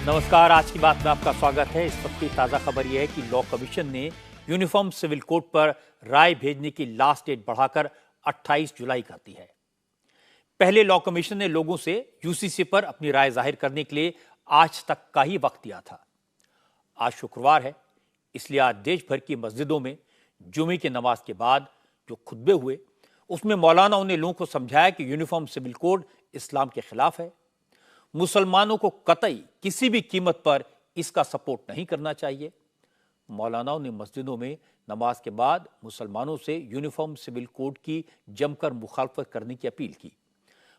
नमस्कार, आज की बात में आपका स्वागत है। इस वक्त की ताज़ा खबर यह है कि लॉ कमीशन ने यूनिफॉर्म सिविल कोड पर राय भेजने की लास्ट डेट बढ़ाकर 28 जुलाई कर दी है। पहले लॉ कमीशन ने लोगों से यूसीसी पर अपनी राय जाहिर करने के लिए आज तक का ही वक्त दिया था। आज शुक्रवार है, इसलिए आज देश भर की मस्जिदों में जुमे की नमाज के बाद जो खुतबे हुए, उसमें मौलानाओं ने लोगों को समझाया कि यूनिफॉर्म सिविल कोड इस्लाम के खिलाफ है। मुसलमानों को कतई किसी भी कीमत पर इसका सपोर्ट नहीं करना चाहिए। मौलानाओं ने मस्जिदों में नमाज के बाद मुसलमानों से यूनिफॉर्म सिविल कोड की जमकर मुखालफत करने की अपील की।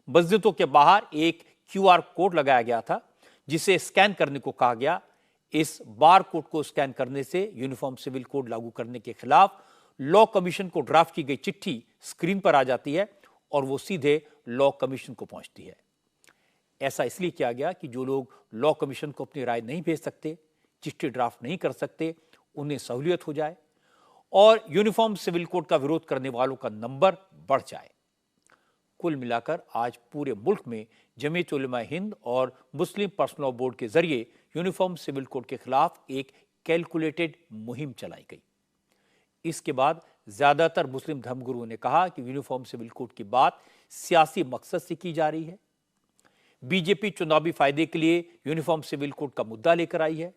मस्जिदों के बाहर एक क्यूआर कोड लगाया गया था, जिसे स्कैन करने को कहा गया। इस बार कोड को स्कैन करने से यूनिफॉर्म सिविल कोड लागू करने के खिलाफ लॉ कमीशन को ड्राफ्ट की गई चिट्ठी स्क्रीन पर आ जाती है और वो सीधे लॉ कमीशन को पहुंचती है। ऐसा इसलिए किया गया कि जो लोग लॉ कमीशन को अपनी राय नहीं भेज सकते, चिट्ठी ड्राफ्ट नहीं कर सकते, उन्हें सहूलियत हो जाए और यूनिफॉर्म सिविल कोड का विरोध करने वालों का नंबर बढ़ जाए। कुल मिलाकर आज पूरे मुल्क में जमीयत उलमा हिंद और मुस्लिम पर्सनल लॉ बोर्ड के जरिए यूनिफॉर्म सिविल कोड के खिलाफ एक कैलकुलेटेड मुहिम चलाई गई। इसके बाद ज्यादातर मुस्लिम धर्मगुरुओं ने कहा कि यूनिफॉर्म सिविल कोड की बात सियासी मकसद से की जा रही है। बीजेपी चुनावी फायदे के लिए यूनिफॉर्म सिविल कोड का मुद्दा लेकर आई है।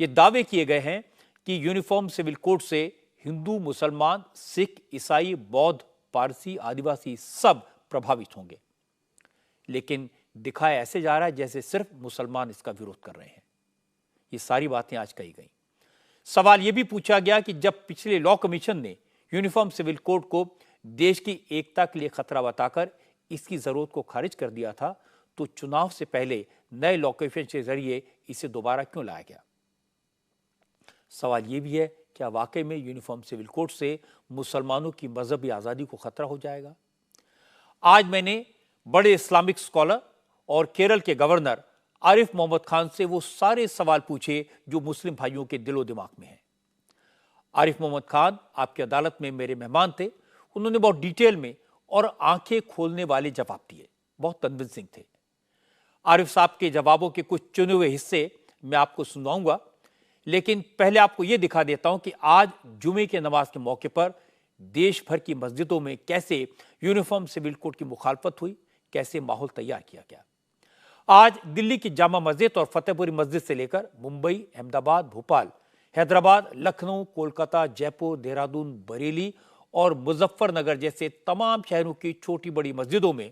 ये दावे किए गए हैं कि यूनिफॉर्म सिविल कोड से हिंदू, मुसलमान, सिख, ईसाई, बौद्ध, पारसी, आदिवासी सब प्रभावित होंगे, लेकिन दिखाया ऐसे जा रहा है जैसे सिर्फ मुसलमान इसका विरोध कर रहे हैं। ये सारी बातें आज कही गई। सवाल यह भी पूछा गया कि जब पिछले लॉ कमीशन ने यूनिफॉर्म सिविल कोड को देश की एकता के लिए खतरा बताकर इसकी जरूरत को खारिज कर दिया था, तो चुनाव से पहले नए लॉ कमीशन के जरिए इसे दोबारा क्यों लाया गया? सवाल यह भी है, क्या वाकई में यूनिफॉर्म सिविल कोड से मुसलमानों की मजहबी आजादी को खतरा हो जाएगा? आज मैंने बड़े इस्लामिक स्कॉलर और केरल के गवर्नर आरिफ मोहम्मद खान से वो सारे सवाल पूछे जो मुस्लिम भाइयों के दिलो दिमाग में हैं। आरिफ मोहम्मद खान आपकी अदालत में मेरे मेहमान थे। उन्होंने बहुत डिटेल में और आंखें खोलने वाले जवाब दिए, बहुत कन्विंसिंग थे। आरिफ साहब के जवाबों के कुछ चुने हुए हिस्से मैं आपको सुनाऊंगा, लेकिन पहले आपको यह दिखा देता हूं कि आज जुमे के नमाज के मौके पर देश भर की मस्जिदों में कैसे यूनिफॉर्म सिविल कोड की मुखालफत हुई, कैसे माहौल तैयार किया गया। आज दिल्ली की जामा मस्जिद और फतेहपुरी मस्जिद से लेकर मुंबई, अहमदाबाद, भोपाल, हैदराबाद, लखनऊ, कोलकाता, जयपुर, देहरादून, बरेली और मुजफ्फरनगर जैसे तमाम शहरों की छोटी बड़ी मस्जिदों में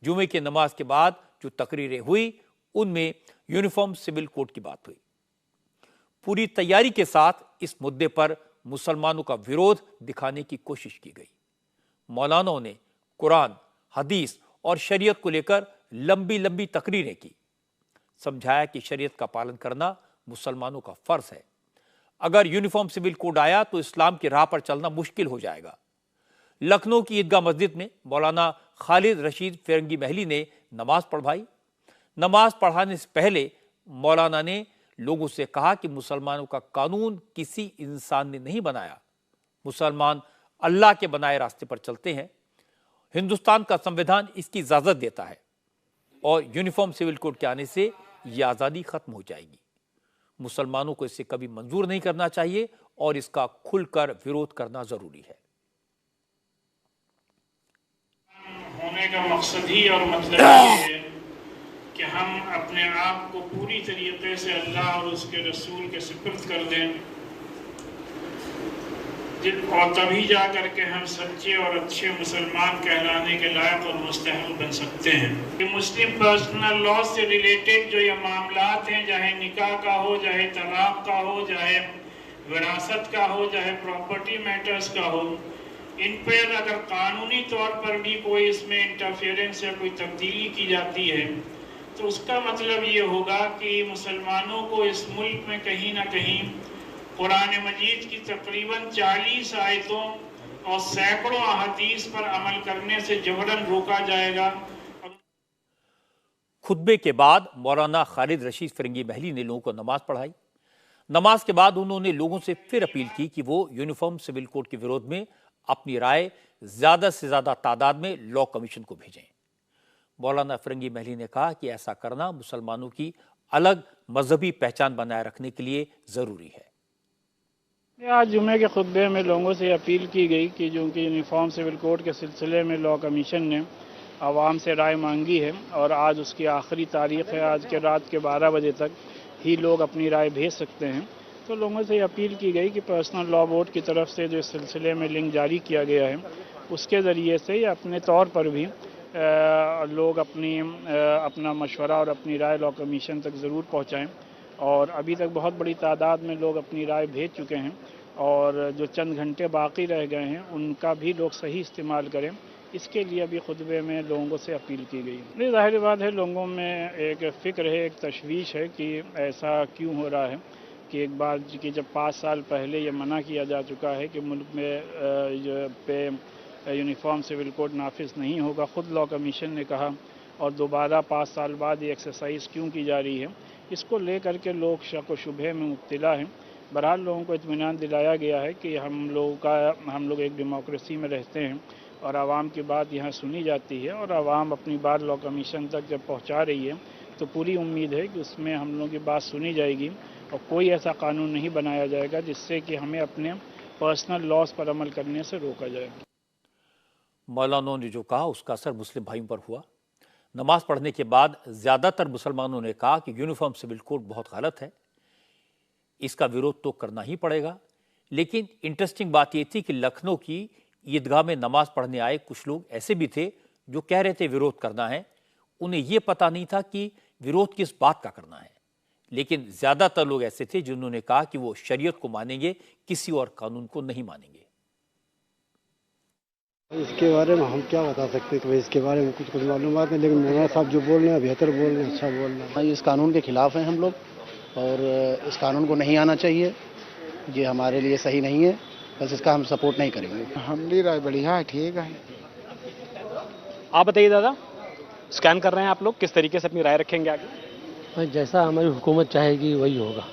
जुमे की नमाज के बाद जो तकरीरें हुई, उनमें यूनिफॉर्म सिविल कोड की बात हुई। पूरी तैयारी के साथ इस मुद्दे पर मुसलमानों का विरोध दिखाने की कोशिश की गई। मौलानाओं ने कुरान, हदीस और शरीयत को लेकर लंबी लंबी तकरीरें की, समझाया कि शरीयत का पालन करना मुसलमानों का फर्ज है। अगर यूनिफॉर्म सिविल कोड आया तो इस्लाम की राह पर चलना मुश्किल हो जाएगा। लखनऊ की ईदगाह मस्जिद में मौलाना खालिद रशीद फिरंगी महली ने नमाज पढ़वाई। नमाज पढ़ाने से पहले मौलाना ने लोगों से कहा कि मुसलमानों का कानून किसी इंसान ने नहीं बनाया, मुसलमान अल्लाह के बनाए रास्ते पर चलते हैं। हिंदुस्तान का संविधान इसकी इजाजत देता है और यूनिफॉर्म सिविल कोड के आने से यह आज़ादी खत्म हो जाएगी। मुसलमानों को इसे कभी मंजूर नहीं करना चाहिए और इसका खुलकर विरोध करना जरूरी है। होने का मकसद ही और मतलब ये है कि हम अपने आप को पूरी तरीके से अल्लाह और उसके रसूल के सुपुर्द कर दें, और तभी जा करके हम सच्चे और अच्छे मुसलमान कहलाने के लायक और मुस्तहिक बन सकते हैं। ये मुस्लिम पर्सनल लॉ से रिलेटेड जो ये मामलात हैं, चाहे निकाह का हो, चाहे तलाक का हो, चाहे विरासत का हो, चाहे प्रॉपर्टी मैटर्स का हो, इन पर अगर कानूनी तौर पर भी कोई इसमें इंटरफेरेंस या कोई तब्दीली की जाती है, तो उसका मतलब ये होगा कि मुसलमानों को इस मुल्क में कहीं ना कहीं कुरान मजीद की तकरीबन 40 आयतों और सैकड़ों अहादीस पर अमल करने से जबरन रोका जाएगा। खुतबे के बाद मौलाना खालिद रशीद फिरंगी महली ने लोगों को नमाज पढ़ाई। नमाज के बाद उन्होंने लोगों से फिर अपील की कि वो यूनिफॉर्म सिविल कोड के विरोध में अपनी राय ज्यादा से ज्यादा तादाद में लॉ कमीशन को भेजें। मौलाना फिरंगी महली ने कहा कि ऐसा करना मुसलमानों की अलग मजहबी पहचान बनाए रखने के लिए जरूरी है। आज जुमे के खुतबे में लोगों से अपील की गई कि जो कि यूनिफॉर्म सिविल कोड के सिलसिले में लॉ कमीशन ने आवाम से राय मांगी है और आज उसकी आखिरी तारीख है। आज के रात के 12 बजे तक ही लोग अपनी राय भेज सकते हैं। तो लोगों से अपील की गई कि पर्सनल लॉ बोर्ड की तरफ से जो इस सिलसिले में लिंक जारी किया गया है उसके ज़रिए से या अपने तौर पर भी लोग अपना मशवरा और अपनी राय लॉ कमीशन तक ज़रूर पहुँचाएँ। और अभी तक बहुत बड़ी तादाद में लोग अपनी राय भेज चुके हैं और जो चंद घंटे बाकी रह गए हैं उनका भी लोग सही इस्तेमाल करें, इसके लिए अभी खुतबे में लोगों से अपील की गई। नहीं, जाहिर बात है लोगों में एक फ़िक्र है, एक तशवीश है कि ऐसा क्यों हो रहा है कि एक बार कि जब 5 साल पहले ये मना किया जा चुका है कि मुल्क में यूनिफॉर्म सिविल कोड नाफिज नहीं होगा, ख़ुद लॉ कमीशन ने कहा, और दोबारा 5 साल बाद ये एक्सरसाइज क्यों की जा रही है, इसको लेकर के लोग शक व शुबहे में मुब्तला हैं। बहरहाल लोगों को इत्मीनान दिलाया गया है कि हम लोग एक डेमोक्रेसी में रहते हैं और आवाम की बात यहाँ सुनी जाती है और आवाम अपनी बात लॉ कमीशन तक जब पहुँचा रही है तो पूरी उम्मीद है कि उसमें हम लोगों की बात सुनी जाएगी और कोई ऐसा कानून नहीं बनाया जाएगा जिससे कि हमें अपने पर्सनल लॉस पर अमल करने से रोका जाए। मौलाना ने जो कहा उसका असर मुस्लिम भाइयों पर हुआ। नमाज पढ़ने के बाद ज्यादातर मुसलमानों ने कहा कि यूनिफॉर्म सिविल कोड बहुत गलत है, इसका विरोध तो करना ही पड़ेगा। लेकिन इंटरेस्टिंग बात यह थी कि लखनऊ की ईदगाह में नमाज पढ़ने आए कुछ लोग ऐसे भी थे जो कह रहे थे विरोध करना है। उन्हें यह पता नहीं था कि विरोध किस बात का करना है, लेकिन ज्यादातर लोग ऐसे थे जिन्होंने कहा कि वो शरीयत को मानेंगे, किसी और कानून को नहीं मानेंगे। इसके बारे में हम क्या बता सकते हैं कि इसके बारे में कुछ मालूमात नहीं, लेकिन मौलाना साहब जो बोल रहे हैं बेहतर बोल रहे हैं, अच्छा बोल रहे हैं। इस कानून के खिलाफ हैं हम लोग और इस कानून को नहीं आना चाहिए, ये हमारे लिए सही नहीं है, बस इसका हम सपोर्ट नहीं करेंगे। हमारी राय बढ़िया है, ठीक है। आप बताइए दादा, स्कैन कर रहे हैं आप लोग, किस तरीके से अपनी राय रखेंगे आगे? जैसा हमारी हुकूमत चाहेगी वही होगा,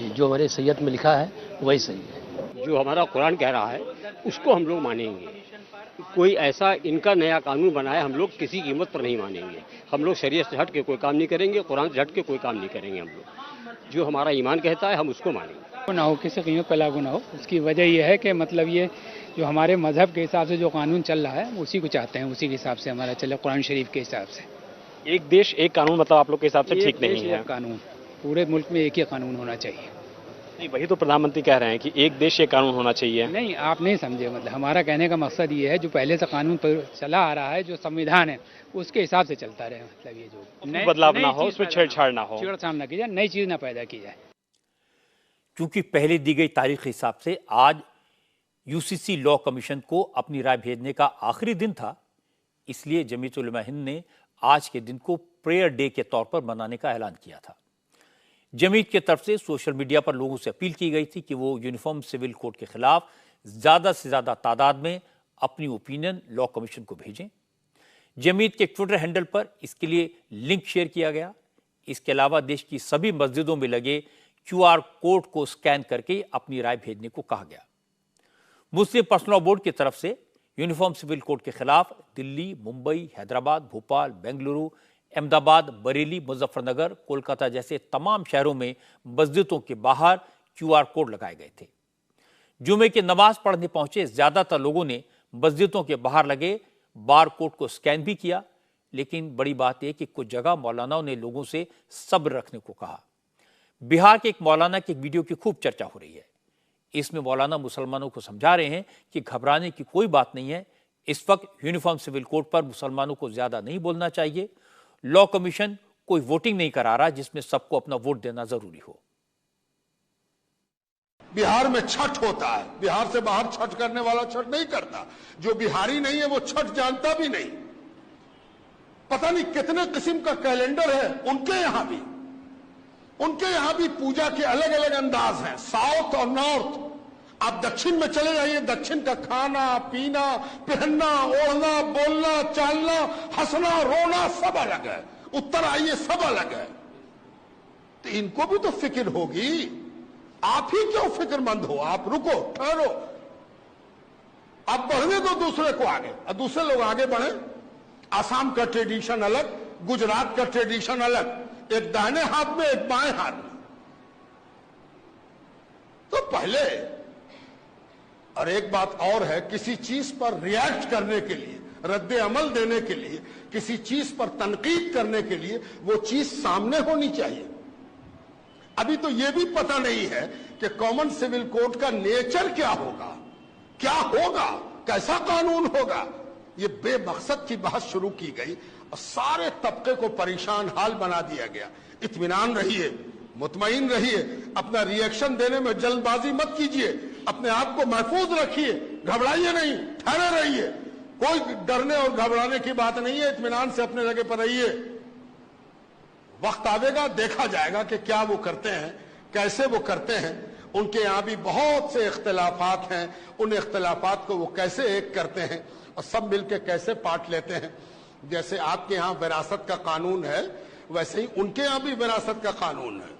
जो हमारे सैयद में लिखा है वही सही है। जो हमारा कुरान कह रहा है उसको हम लोग मानेंगे। कोई ऐसा इनका नया कानून बनाया हम लोग किसी कीमत पर नहीं मानेंगे। हम लोग शरीयत से हट के कोई काम नहीं करेंगे, कुरान से हट के कोई काम नहीं करेंगे। हम लोग जो हमारा ईमान कहता है हम उसको मानेंगे। ना हो किसी कीमत पर लागू ना हो। उसकी वजह यह है कि मतलब ये जो हमारे मजहब के हिसाब से जो कानून चल रहा है उसी को चाहते हैं, उसी के हिसाब से हमारा चले, कुरान शरीफ के हिसाब से। एक देश एक कानून मतलब आप लोग के हिसाब से ठीक नहीं है? कानून पूरे मुल्क में एक ही कानून होना चाहिए। नहीं, वही तो प्रधानमंत्री कह रहे हैं कि एक देश एक कानून होना चाहिए। नहीं, आप नहीं समझे। मतलब हमारा कहने का मकसद ये है जो पहले से कानून पर चला आ रहा है, जो संविधान है उसके हिसाब से चलता रहे। मतलब ये जो बदलाव ना हो, उसमें छेड़छाड़ ना हो, छेड़छाड़ ना की जाए, नई चीज ना पैदा की जाए। क्योंकि पहले दी गई तारीख के हिसाब से आज यूसीसी लॉ कमीशन को अपनी राय भेजने का आखिरी दिन था, इसलिए जमीयत उलमा हिंद ने आज के दिन को प्रेयर डे के तौर पर मनाने का ऐलान किया था। जमीयत की तरफ से सोशल मीडिया पर लोगों से अपील की गई थी कि वो यूनिफॉर्म सिविल कोड के खिलाफ ज्यादा से ज्यादा तादाद में अपनी ओपिनियन लॉ कमीशन को भेजें। जमीयत के ट्विटर हैंडल पर इसके लिए लिंक शेयर किया गया। इसके अलावा देश की सभी मस्जिदों में लगे QR कोड को स्कैन करके अपनी राय भेजने को कहा गया। मुस्लिम पर्सनल लॉ बोर्ड की तरफ से यूनिफॉर्म सिविल कोड के खिलाफ दिल्ली, मुंबई, हैदराबाद, भोपाल, बेंगलुरु, अहमदाबाद, बरेली, मुजफ्फरनगर, कोलकाता जैसे तमाम शहरों में मस्जिदों के बाहर QR कोड लगाए गए थे। जुमे की नमाज पढ़ने पहुंचे ज्यादातर लोगों ने मस्जिदों के बाहर लगे बार कोड को स्कैन भी किया, लेकिन बड़ी बात यह कि कुछ जगह मौलानाओं ने लोगों से सब्र रखने को कहा। बिहार के एक मौलाना की एक वीडियो की खूब चर्चा हो रही है। इसमें मौलाना मुसलमानों को समझा रहे हैं कि घबराने की कोई बात नहीं है, इस वक्त यूनिफॉर्म सिविल कोड पर मुसलमानों को ज्यादा नहीं बोलना चाहिए। लॉ कमीशन कोई वोटिंग नहीं करा रहा जिसमें सबको अपना वोट देना जरूरी हो। बिहार में छठ होता है, बिहार से बाहर छठ करने वाला छठ नहीं करता। जो बिहारी नहीं है वो छठ जानता भी नहीं। पता नहीं कितने किस्म का कैलेंडर है उनके यहां भी पूजा के अलग अलग अंदाज हैं, साउथ और नॉर्थ। आप दक्षिण में चले जाइए, दक्षिण का खाना पीना, पहनना, ओढ़ना, बोलना, चालना, हंसना, रोना सब अलग है। उत्तर आइए, सब अलग है। तो इनको भी तो फिक्र होगी। आप ही क्यों फिक्रमंद हो? आप रुको, ठहरो, आप बढ़ने दो दूसरे को आगे, और दूसरे लोग आगे बढ़े। आसाम का ट्रेडिशन अलग, गुजरात का ट्रेडिशन अलग, एक दाहिने हाथ में, एक बाएं हाथ में। तो पहले, और एक बात और है, किसी चीज पर रिएक्ट करने के लिए, रद्द अमल देने के लिए, किसी चीज पर तनकीद करने के लिए वो चीज सामने होनी चाहिए। अभी तो ये भी पता नहीं है कि कॉमन सिविल कोड का नेचर क्या होगा, क्या होगा, कैसा कानून होगा। ये बेमकसद की बात शुरू की गई और सारे तबके को परेशान हाल बना दिया गया। इत्मीनान रहिए, मुतमईन रहिए, अपना रिएक्शन देने में जल्दबाजी मत कीजिए, अपने आप को महफूज रखिए, घबराइए नहीं, ठहरे रहिए। कोई डरने और घबराने की बात नहीं है, इत्मीनान से अपने जगह पर रहिए। वक्त आवेगा, देखा जाएगा कि क्या वो करते हैं, कैसे वो करते हैं। उनके यहां भी बहुत से इख्तिलाफात हैं, उन इख्तिलाफात को वो कैसे एक करते हैं और सब मिलकर कैसे पाट लेते हैं। जैसे आपके यहां विरासत का कानून है, वैसे ही उनके यहां भी विरासत का कानून है।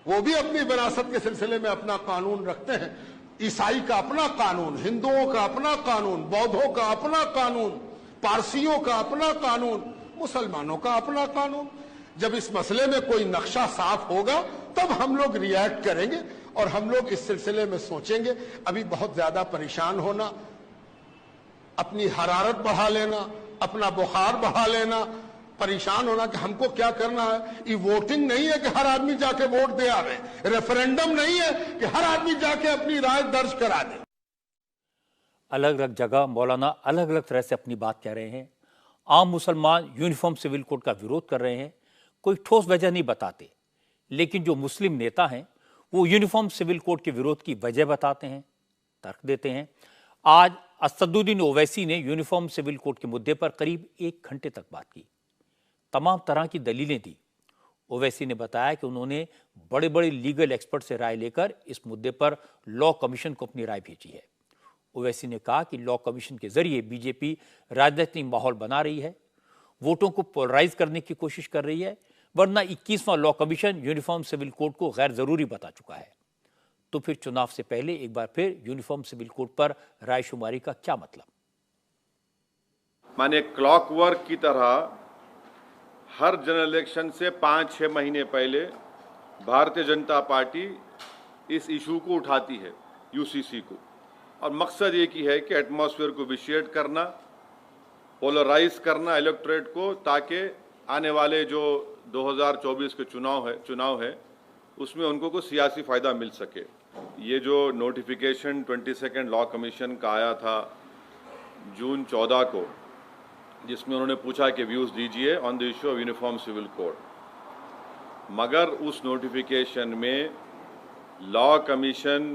वो भी अपनी विरासत के सिलसिले में अपना कानून रखते हैं। ईसाई का अपना कानून, हिंदुओं का अपना कानून, बौद्धों का अपना कानून, पारसियों का अपना कानून, मुसलमानों का अपना कानून। जब इस मसले में कोई नक्शा साफ होगा तब हम लोग रिएक्ट करेंगे और हम लोग इस सिलसिले में सोचेंगे। अभी बहुत ज्यादा परेशान होना, अपनी हरारत बढ़ा लेना, अपना बुखार बढ़ा लेना, परेशान होना कि हमको क्या करना है। ये वोटिंग नहीं है कि हर आदमी जाके वोट दे आवे, रेफरेंडम नहीं है कि हर आदमी जाके अपनी राय दर्ज करा दे। अलग अलग जगह मौलाना अलग अलग तरह से अपनी बात कह रहे हैं। आम मुसलमान यूनिफॉर्म सिविल कोड का विरोध कर रहे हैं, कोई ठोस वजह नहीं बताते, लेकिन जो मुस्लिम नेता हैं वो यूनिफॉर्म सिविल कोड के विरोध की वजह बताते हैं, तर्क देते हैं। आज असदुद्दीन ओवैसी ने यूनिफॉर्म सिविल कोड के मुद्दे पर करीब 1 घंटे तक बात की, तमाम तरह की दलीलें दी। ओवैसी ने बताया कि उन्होंने बड़े बड़े लीगल एक्सपर्ट से राय लेकर इस मुद्दे पर लॉ कमीशन को अपनी राय भेजी है। ओवैसी ने कहा कि लॉ कमीशन के जरिए बीजेपी राजनीतिक माहौल बना रही है, वोटों को पोलराइज करने की कोशिश कर रही है, वरना 21वां law commission uniform civil code को गैर जरूरी बता चुका है। तो फिर चुनाव से पहले एक बार फिर यूनिफॉर्म सिविल कोड पर रायशुमारी का क्या मतलब? माने क्लॉकवर्क की तरह हर जनरल इलेक्शन से 5-6 महीने पहले भारतीय जनता पार्टी इस इशू को उठाती है, यूसीसी को, और मकसद एक ही है कि एटमॉस्फेयर को विशेड करना, पोलराइज करना इलेक्टोरेट को, ताकि आने वाले जो 2024 के चुनाव है उसमें उनको कुछ सियासी फायदा मिल सके। ये जो नोटिफिकेशन 22 लॉ कमीशन का आया था जून 14 को, जिसमें उन्होंने पूछा कि व्यूज दीजिए on the issue of uniform civil code, मगर उस नोटिफिकेशन में लॉ कमीशन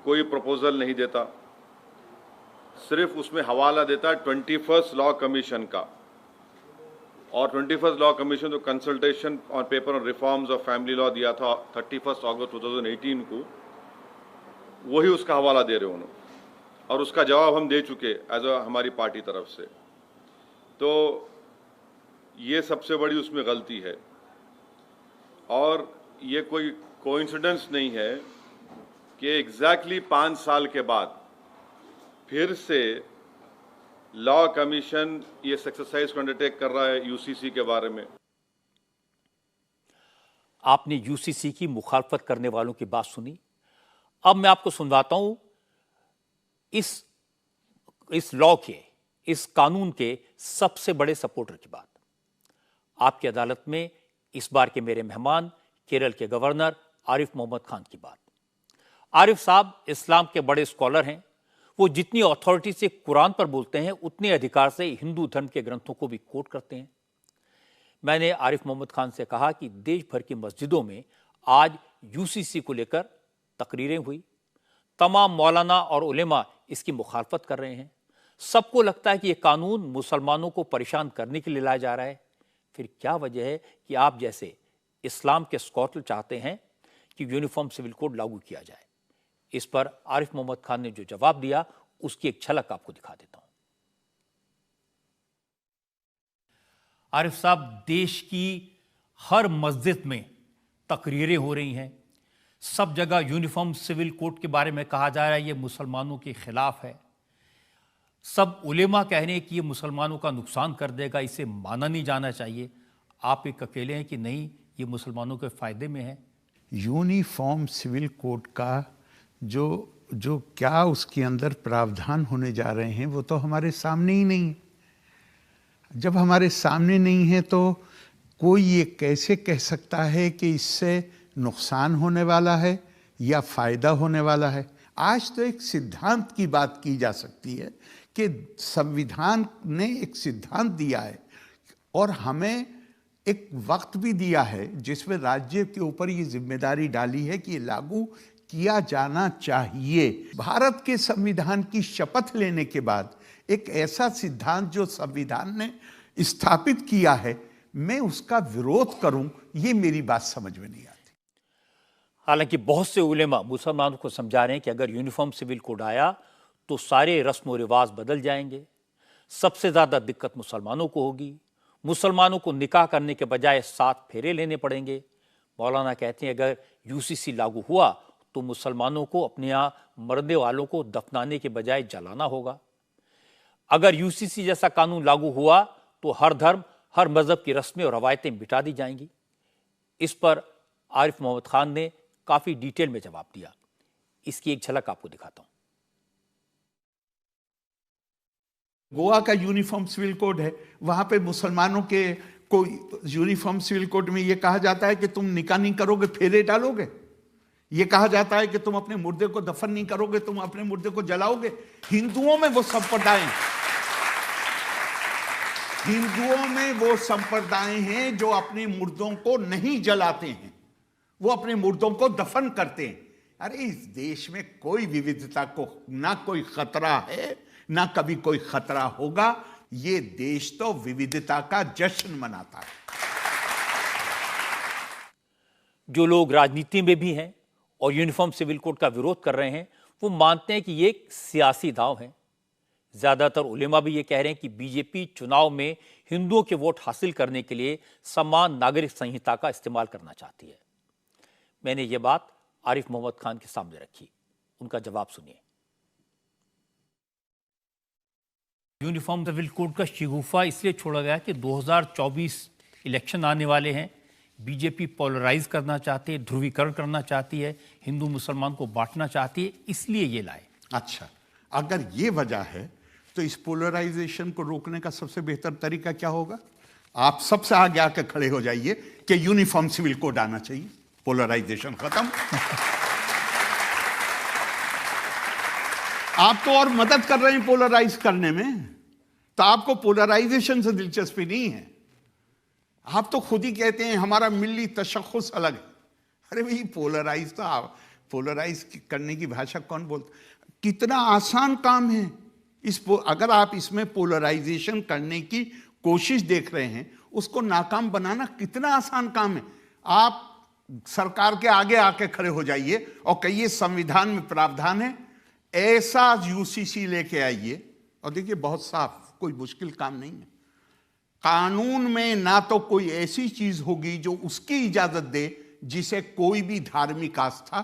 कोई प्रपोजल नहीं देता, सिर्फ उसमें हवाला देता 21 लॉ कमीशन का। और 21 लॉ कमीशन जो consultation on paper on reforms of family law दिया था 31 अगस्त 2018 को, वही उसका हवाला दे रहे उन्होंने, और उसका जवाब हम दे चुके एज अ हमारी पार्टी तरफ से। तो ये सबसे बड़ी उसमें गलती है, और ये कोई कोइंसिडेंस नहीं है कि एग्जैक्टली 5 साल के बाद फिर से लॉ कमीशन ये एक्सरसाइज को अंडरटेक कर रहा है यूसीसी के बारे में। आपने यूसीसी की मुखालफत करने वालों की बात सुनी, अब मैं आपको सुनवाता हूं इस लॉ के, इस कानून के सबसे बड़े सपोर्टर की बात। आपकी अदालत में इस बार के मेरे मेहमान केरल के गवर्नर आरिफ मोहम्मद खान की बात। आरिफ साहब इस्लाम के बड़े स्कॉलर हैं, वो जितनी अथॉरिटी से कुरान पर बोलते हैं उतने अधिकार से हिंदू धर्म के ग्रंथों को भी कोट करते हैं। मैंने आरिफ मोहम्मद खान से कहा कि देश भर की मस्जिदों में आज यूसीसी को लेकर तकरीरें हुई, तमाम मौलाना और उलेमा इसकी मुखालफत कर रहे हैं। सबको लगता है कि यह कानून मुसलमानों को परेशान करने के लिए लाया जा रहा है। फिर क्या वजह है कि आप जैसे इस्लाम के स्कॉलर चाहते हैं कि यूनिफॉर्म सिविल कोड लागू किया जाए? इस पर आरिफ मोहम्मद खान ने जो जवाब दिया उसकी एक झलक आपको दिखा देता हूं। आरिफ साहब, देश की हर मस्जिद में तकरीरें हो रही हैं, सब जगह यूनिफॉर्म सिविल कोड के बारे में कहा जा रहा है ये मुसलमानों के खिलाफ है। सब उलेमा कह रहे हैं कि ये मुसलमानों का नुकसान कर देगा, इसे माना नहीं जाना चाहिए। आप एक अकेले हैं कि नहीं, ये मुसलमानों के फायदे में है? यूनिफॉर्म सिविल कोड का जो क्या उसके अंदर प्रावधान होने जा रहे हैं वो तो हमारे सामने ही नहीं है। जब हमारे सामने नहीं है तो कोई ये कैसे कह सकता है कि इससे नुकसान होने वाला है या फायदा होने वाला है? आज तो एक सिद्धांत की बात की जा सकती है कि संविधान ने एक सिद्धांत दिया है और हमें एक वक्त भी दिया है जिसमें राज्य के ऊपर ये जिम्मेदारी डाली है कि ये लागू किया जाना चाहिए। भारत के संविधान की शपथ लेने के बाद एक ऐसा सिद्धांत जो संविधान ने स्थापित किया है, मैं उसका विरोध करूं, ये मेरी बात समझ में नहीं आती। हालांकि बहुत से उलेमा मुसलमानों को समझा रहे हैं कि अगर यूनिफॉर्म सिविल कोड आया तो सारे रस्म व रिवाज बदल जाएंगे, सबसे ज्यादा दिक्कत मुसलमानों को होगी, मुसलमानों को निकाह करने के बजाय 7 फेरे लेने पड़ेंगे। मौलाना कहते हैं अगर यूसीसी लागू हुआ तो मुसलमानों को अपने यहाँ मरने वालों को दफनाने के बजाय जलाना होगा। अगर यूसीसी जैसा कानून लागू हुआ तो हर धर्म, हर मजहब की रस्में और रवायतें मिटा दी जाएंगी। इस पर आरिफ मोहम्मद खान ने काफी डिटेल में जवाब दिया। इसकी एक झलक आपको दिखाता हूं। गोवा का यूनिफॉर्म सिविल कोड है, वहां पे मुसलमानों के को यूनिफॉर्म सिविल कोड में यह कहा जाता है कि तुम निकाह नहीं करोगे, फेरे डालोगे। यह कहा जाता है कि तुम अपने मुर्दे को दफन नहीं करोगे, तुम अपने मुर्दे को जलाओगे। हिंदुओं में वो संप्रदाय हैं जो अपने मुर्दों को नहीं जलाते हैं, वो अपने मुर्दों को दफन करते हैं। अरे इस देश में कोई विविधता को ना कोई खतरा है ना कभी कोई खतरा होगा। ये देश तो विविधता का जश्न मनाता है। जो लोग राजनीति में भी हैं और यूनिफॉर्म सिविल कोड का विरोध कर रहे हैं, वो मानते हैं कि ये एक सियासी दांव है। ज्यादातर उलेमा भी ये कह रहे हैं कि बीजेपी चुनाव में हिंदुओं के वोट हासिल करने के लिए समान नागरिक संहिता का इस्तेमाल करना चाहती है। मैंने ये बात आरिफ मोहम्मद खान के सामने रखी, उनका जवाब सुनिए। यूनिफॉर्म सिविल कोड का शिगुफा इसलिए छोड़ा गया कि 2024 इलेक्शन आने वाले हैं, बीजेपी पोलराइज करना चाहती है, ध्रुवीकरण करना चाहती है, हिंदू मुसलमान को बांटना चाहती है, इसलिए ये लाए। अच्छा, अगर ये वजह है तो इस पोलराइजेशन को रोकने का सबसे बेहतर तरीका क्या होगा? आप सबसे आगे आकर खड़े हो जाइए कि यूनिफॉर्म सिविल कोड आना चाहिए, पोलराइजेशन खत्म। आप तो और मदद कर रहे हैं पोलराइज करने में, तो आपको पोलराइजेशन से दिलचस्पी नहीं है। आप तो खुद ही कहते हैं हमारा मिल्ली तशख्खुस अलग है। अरे भाई पोलराइज तो आप पोलराइज करने की भाषा कौन बोलता? कितना आसान काम है अगर आप इसमें पोलराइजेशन करने की कोशिश देख रहे हैं, उसको नाकाम बनाना कितना आसान काम है। आप सरकार के आगे आके खड़े हो जाइए और कहिए संविधान में प्रावधान है, ऐसा यूसीसी लेके आइए और देखिए बहुत साफ, कोई मुश्किल काम नहीं है। कानून में ना तो कोई ऐसी चीज होगी जो उसकी इजाजत दे जिसे कोई भी धार्मिक आस्था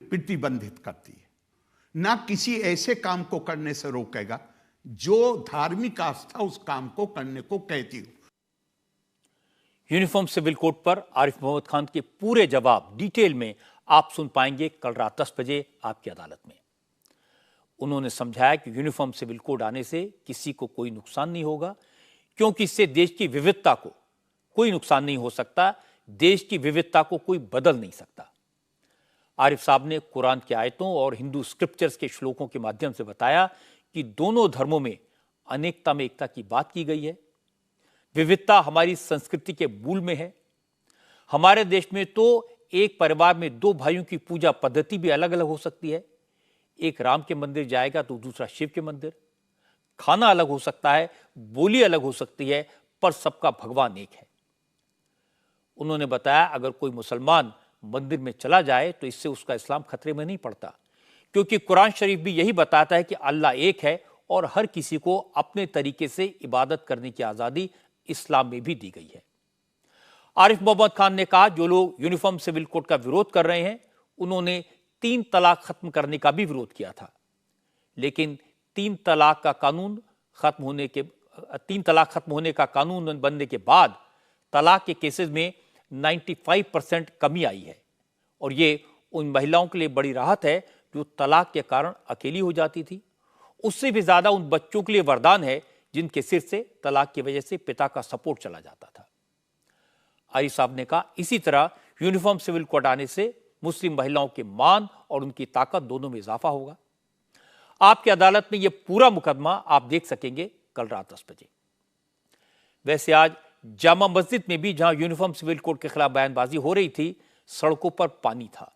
प्रतिबंधित करती है, ना किसी ऐसे काम को करने से रोकेगा जो धार्मिक आस्था उस काम को करने को कहती हो। यूनिफॉर्म सिविल कोड पर आरिफ मोहम्मद खान के पूरे जवाब डिटेल में आप सुन पाएंगे कल रात 10 बजे आपकी अदालत में। उन्होंने समझाया कि यूनिफॉर्म सिविल कोड आने से किसी को कोई नुकसान नहीं होगा, क्योंकि इससे देश की विविधता को कोई नुकसान नहीं हो सकता, देश की विविधता को कोई बदल नहीं सकता। आरिफ साहब ने कुरान की आयतों और हिंदू स्क्रिप्चर्स के श्लोकों के माध्यम से बताया कि दोनों धर्मों में अनेकता में एकता की बात की गई है। विविधता हमारी संस्कृति के मूल में है। हमारे देश में तो एक परिवार में 2 भाइयों की पूजा पद्धति भी अलग अलग हो सकती है। एक राम के मंदिर जाएगा तो दूसरा शिव के मंदिर। खाना अलग हो सकता है, बोली अलग हो सकती है, पर सबका भगवान एक है। उन्होंने बताया अगर कोई मुसलमान मंदिर में चला जाए तो इससे उसका इस्लाम खतरे में नहीं पड़ता, क्योंकि कुरान शरीफ भी यही बताता है कि अल्लाह एक है और हर किसी को अपने तरीके से इबादत करने की आजादी इस्लाम में भी दी गई है। आरिफ मोहम्मद खान ने कहा जो लोग यूनिफॉर्म सिविल कोड का विरोध कर रहे हैं उन्होंने 3 तलाक खत्म करने का भी विरोध किया था, लेकिन 3 तलाक खत्म होने का कानून बनने के बाद तलाक के केसेस में 95% कमी आई है और ये उन महिलाओं के लिए बड़ी राहत है जो तलाक के कारण अकेली हो जाती थी। उससे भी ज्यादा उन बच्चों के लिए वरदान है जिनके सिर से तलाक की वजह से पिता का सपोर्ट चला जाता था। आरिफ साहब ने कहा, इसी तरह यूनिफॉर्म सिविल कोड आने से मुस्लिम महिलाओं के मान और उनकी ताकत दोनों में इजाफा होगा। आपकी अदालत में यह पूरा मुकदमा आप देख सकेंगे कल रात 10 बजे। वैसे आज जामा मस्जिद में भी जहां यूनिफॉर्म सिविल कोड के खिलाफ बयानबाजी हो रही थी, सड़कों पर पानी था।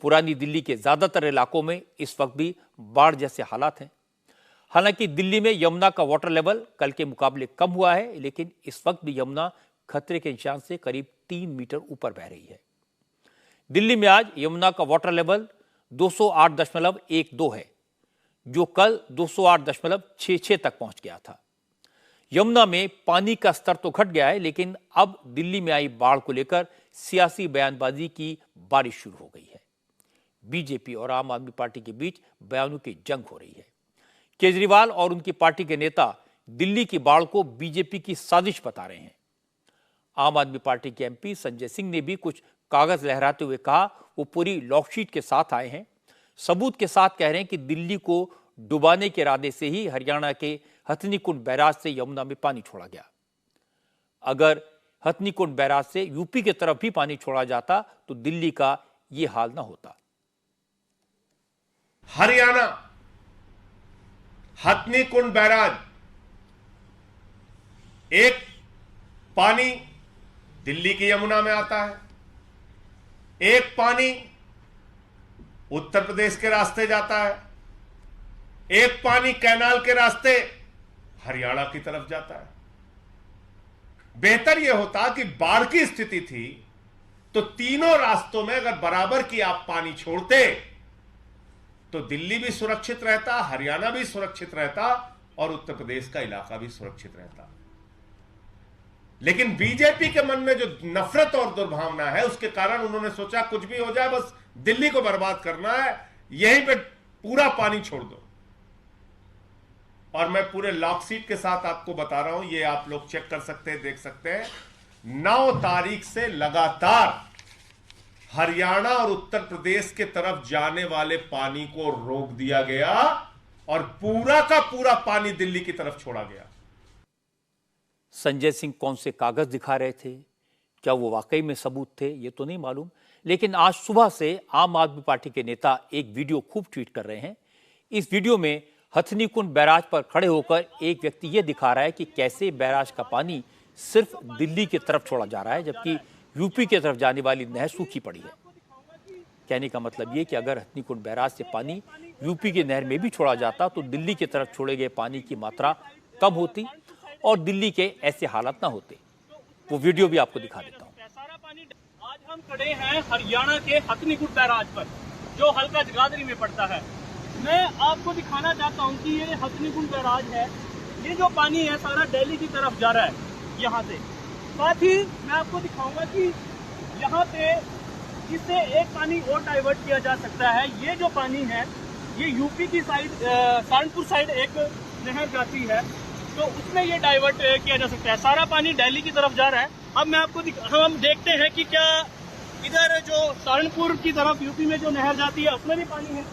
पुरानी दिल्ली के ज्यादातर इलाकों में इस वक्त भी बाढ़ जैसे हालात हैं। हालांकि दिल्ली में यमुना का वाटर लेवल कल के मुकाबले कम हुआ है, लेकिन इस वक्त भी यमुना खतरे के निशान से करीब 3 मीटर ऊपर बह रही है। दिल्ली में आज यमुना का वाटर लेवल 208.12 है, जो कल 208.66 तक पहुंच गया था। यमुना में पानी का स्तर तो घट गया है, लेकिन अब दिल्ली में आई बाढ़ को लेकर सियासी बयानबाजी की बारिश शुरू हो गई है। बीजेपी और आम आदमी पार्टी के बीच बयानों की जंग हो रही है। केजरीवाल और उनकी पार्टी के नेता दिल्ली की बाढ़ को बीजेपी की साजिश बता रहे हैं। आम आदमी पार्टी के एमपी संजय सिंह ने भी कुछ कागज लहराते हुए कहा वो पूरी लॉकशीट के साथ आए हैं, सबूत के साथ कह रहे हैं कि दिल्ली को डुबाने के इरादे से ही हरियाणा के हथनीकुंड बैराज से यमुना में पानी छोड़ा गया। अगर हथनीकुंड बैराज से यूपी की तरफ भी पानी छोड़ा जाता तो दिल्ली का यह हाल ना होता। हरियाणा हथनीकुंड बैराज, एक पानी दिल्ली की यमुना में आता है, एक पानी उत्तर प्रदेश के रास्ते जाता है, एक पानी कैनाल के रास्ते हरियाणा की तरफ जाता है। बेहतर यह होता कि बाढ़ की स्थिति थी तो तीनों रास्तों में अगर बराबर की आप पानी छोड़ते तो दिल्ली भी सुरक्षित रहता, हरियाणा भी सुरक्षित रहता और उत्तर प्रदेश का इलाका भी सुरक्षित रहता। लेकिन बीजेपी के मन में जो नफरत और दुर्भावना है, उसके कारण उन्होंने सोचा कुछ भी हो जाए, बस दिल्ली को बर्बाद करना है, यहीं पे पूरा पानी छोड़ दो। और मैं पूरे लॉकशीट के साथ आपको बता रहा हूं, ये आप लोग चेक कर सकते हैं, देख सकते हैं। 9 तारीख से लगातार हरियाणा और उत्तर प्रदेश के तरफ जाने वाले पानी को रोक दिया गया और पूरा का पूरा पानी दिल्ली की तरफ छोड़ा गया। संजय सिंह कौन से कागज दिखा रहे थे, क्या वो वाकई में सबूत थे, ये तो नहीं मालूम, लेकिन आज सुबह से आम आदमी पार्टी के नेता एक वीडियो खूब ट्वीट कर रहे हैं। इस वीडियो में हथनीकुंड बैराज पर खड़े होकर एक व्यक्ति यह दिखा रहा है कि कैसे बैराज का पानी सिर्फ दिल्ली की तरफ छोड़ा जा रहा है, जबकि यूपी की तरफ जाने वाली नहर सूखी पड़ी है। कहने का मतलब ये कि अगर हथनीकुंड बैराज से पानी यूपी की नहर में भी छोड़ा जाता तो दिल्ली की तरफ छोड़े गए पानी की मात्रा कम होती और दिल्ली के ऐसे हालात ना होते। वो वीडियो भी आपको दिखा देता हूँ। आज हम खड़े हैं हरियाणा के हथनीकुंड बैराज पर, जो हल्का जगाधरी में पड़ता है। मैं आपको दिखाना चाहता हूँ कि ये हथनीकुंड बैराज है। ये जो पानी है सारा दिल्ली की तरफ जा रहा है यहाँ से। साथ ही मैं आपको दिखाऊंगा कि यहाँ पे इससे एक पानी और डाइवर्ट किया जा सकता है। ये जो पानी है ये यूपी की साइड, सहारनपुर साइड एक नहर जाती है, तो उसमें ये डाइवर्ट किया जा सकता है। सारा पानी दिल्ली की तरफ जा रहा है। अब मैं आपको हम देखते हैं कि क्या इधर जो सहारनपुर की तरफ यूपी में जो नहर जाती है उसमें भी पानी है।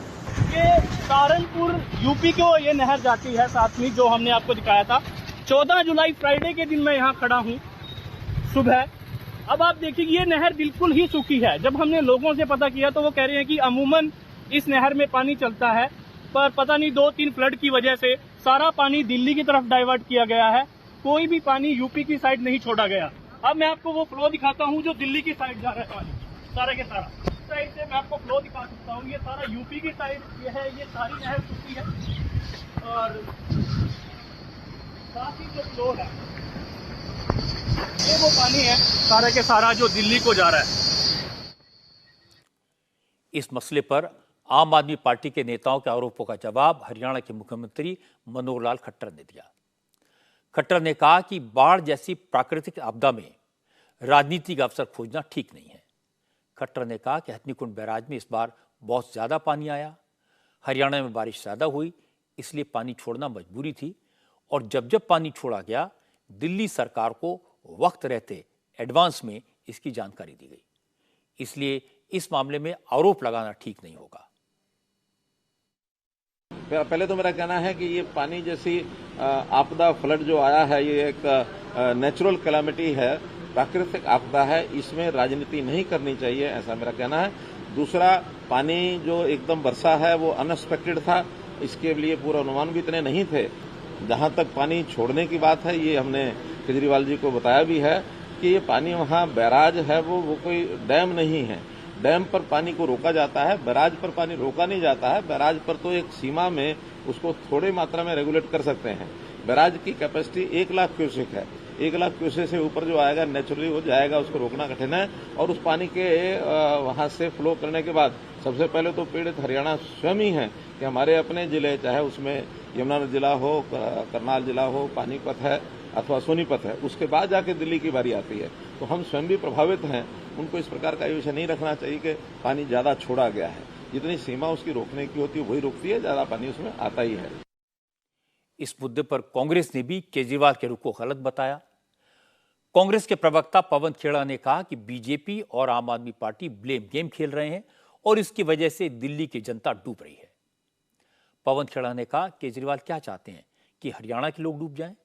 ये सहारनपुर यूपी को ये नहर जाती है साथ में, जो हमने आपको दिखाया था। 14 जुलाई फ्राइडे के दिन मैं यहाँ खड़ा हूँ सुबह। अब आप देखिए ये नहर बिल्कुल ही सूखी है। जब हमने लोगों से पता किया तो वो कह रहे हैं कि अमूमन इस नहर में पानी चलता है, पर पता नहीं 2-3 फ्लड की वजह से सारा पानी दिल्ली की तरफ डाइवर्ट किया गया है। कोई भी पानी यूपी की साइड नहीं छोड़ा गया। अब मैं आपको वो फ्लो दिखाता हूँ जो दिल्ली की साइड जा रहा है पानी, सारा के सारा। इस साइड से मैं आपको फ्लो दिखा सकता हूँ। ये सारा यूपी की साइड ये है, ये सारी नहर सूखी है और साथ ही जो फ्लो है ये वो पानी है सारा के सारा जो दिल्ली को जा रहा है। इस मसले पर आम आदमी पार्टी के नेताओं के आरोपों का जवाब हरियाणा के मुख्यमंत्री मनोहर लाल खट्टर ने दिया। खट्टर ने कहा कि बाढ़ जैसी प्राकृतिक आपदा में राजनीति का अवसर खोजना ठीक नहीं है। खट्टर ने कहा कि हथनीकुंड बैराज में इस बार बहुत ज्यादा पानी आया, हरियाणा में बारिश ज्यादा हुई, इसलिए पानी छोड़ना मजबूरी थी और जब जब पानी छोड़ा गया दिल्ली सरकार को वक्त रहते एडवांस में इसकी जानकारी दी गई। इसलिए इस मामले में आरोप लगाना ठीक नहीं होगा। पहले तो मेरा कहना है कि ये पानी जैसी आपदा, फ्लड जो आया है, ये एक नेचुरल कैलामिटी है, प्राकृतिक आपदा है, इसमें राजनीति नहीं करनी चाहिए, ऐसा मेरा कहना है। दूसरा, पानी जो एकदम बरसा है वो अनएक्सपेक्टेड था, इसके लिए पूरा अनुमान भी इतने नहीं थे। जहां तक पानी छोड़ने की बात है, ये हमने केजरीवाल जी को बताया भी है कि ये पानी वहां बैराज है, वो कोई डैम नहीं है। डैम पर पानी को रोका जाता है, बैराज पर पानी रोका नहीं जाता है। बैराज पर तो एक सीमा में उसको थोड़ी मात्रा में रेगुलेट कर सकते हैं। बैराज की कैपेसिटी 1 लाख क्यूसेक है। 1 लाख क्यूसेक से ऊपर जो आएगा नेचुरली वो जाएगा, उसको रोकना कठिन है। और उस पानी के वहां से फ्लो करने के बाद सबसे पहले तो पीड़ित हरियाणा स्वयं ही है कि हमारे अपने जिले, चाहे उसमें यमुनानगर जिला हो, करनाल जिला हो, पानीपत है अथवा सोनीपत है, उसके बाद जाके दिल्ली की बारी आती है। तो हम स्वयं भी प्रभावित हैं। उनको इस प्रकार का विषय नहीं रखना चाहिए कि पानी ज्यादा छोड़ा गया है। जितनी सीमा उसकी रोकने की होती है वही रोकती है, ज्यादा पानी उसमें आता ही है। इस मुद्दे पर कांग्रेस ने भी केजरीवाल के रुख को गलत बताया। कांग्रेस के प्रवक्ता पवन खेड़ा ने कहा कि बीजेपी और आम आदमी पार्टी ब्लेम गेम खेल रहे हैं और इसकी वजह से दिल्ली की जनता डूब रही है। पवन खेड़ा ने कहा, केजरीवाल क्या चाहते हैं कि हरियाणा के लोग डूब जाएं?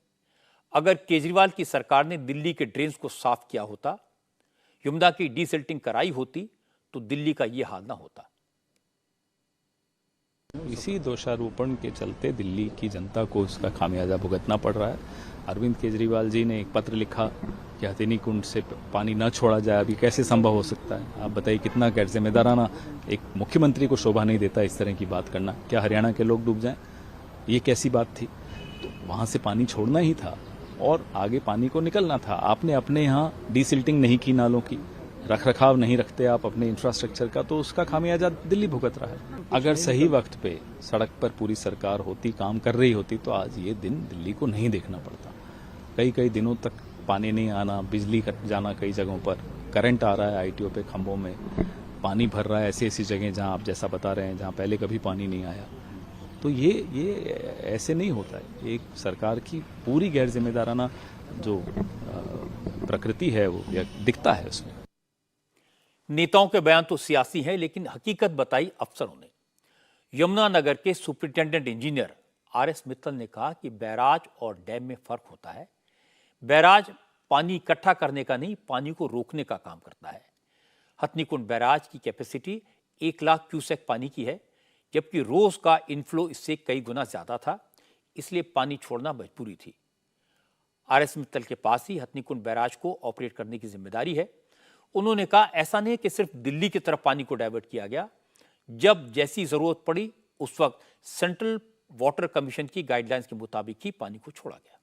अगर केजरीवाल की सरकार ने दिल्ली के ड्रेन्स को साफ किया होता, यमुना की डीसिल्टिंग कराई होती, तो दिल्ली का यह हाल ना होता। इसी दोषारोपण के चलते दिल्ली की जनता को इसका खामियाजा भुगतना पड़ रहा है। अरविंद केजरीवाल जी ने एक पत्र लिखा कि हथिनी कुंड से पानी न छोड़ा जाए, अभी कैसे संभव हो सकता है? आप बताइए, कितना गैर जिम्मेदाराना, एक मुख्यमंत्री को शोभा नहीं देता इस तरह की बात करना। क्या हरियाणा के लोग डूब जाएं? ये कैसी बात थी? तो वहां से पानी छोड़ना ही था और आगे पानी को निकलना था। आपने अपने यहाँ डीसिल्टिंग नहीं की, नालों की रख रखाव नहीं रखते आप अपने इंफ्रास्ट्रक्चर का, तो उसका खामियाजा दिल्ली भुगत रहा है। अगर सही वक्त पे सड़क पर पूरी सरकार होती, काम कर रही होती, तो आज ये दिन दिल्ली को नहीं देखना पड़ता। कई दिनों तक पानी नहीं आना, बिजली कट जाना, कई जगहों पर करंट आ रहा है, आईटीओ पे खंभों में पानी भर रहा है, ऐसी जगह जहां आप जैसा बता रहे हैं जहां पहले कभी पानी नहीं आया। तो ये ऐसे नहीं होता है। एक सरकार की पूरी गैर जिम्मेदाराना जो प्रकृति है वो दिखता है उसमें। नेताओं के बयान तो सियासी हैं, लेकिन हकीकत बताई अफसरों ने। यमुनानगर के सुपरिटेंडेंट इंजीनियर आरएस मित्तल ने कहा कि बैराज और डैम में फर्क होता है। बैराज पानी इकट्ठा करने का नहीं, पानी को रोकने का काम करता है। हथनीकुंड बैराज की कैपेसिटी 1 लाख क्यूसेक पानी की है, जबकि रोज का इनफ्लो इससे कई गुना ज्यादा था, इसलिए पानी छोड़ना मजबूरी थी। आरएस मित्तल के पास ही हथनीकुंड बैराज को ऑपरेट करने की जिम्मेदारी है। उन्होंने कहा, ऐसा नहीं कि सिर्फ दिल्ली की तरफ पानी को डाइवर्ट किया गया, जब जैसी जरूरत पड़ी उस वक्त सेंट्रल वाटर कमीशन की गाइडलाइंस के मुताबिक ही पानी को छोड़ा गया।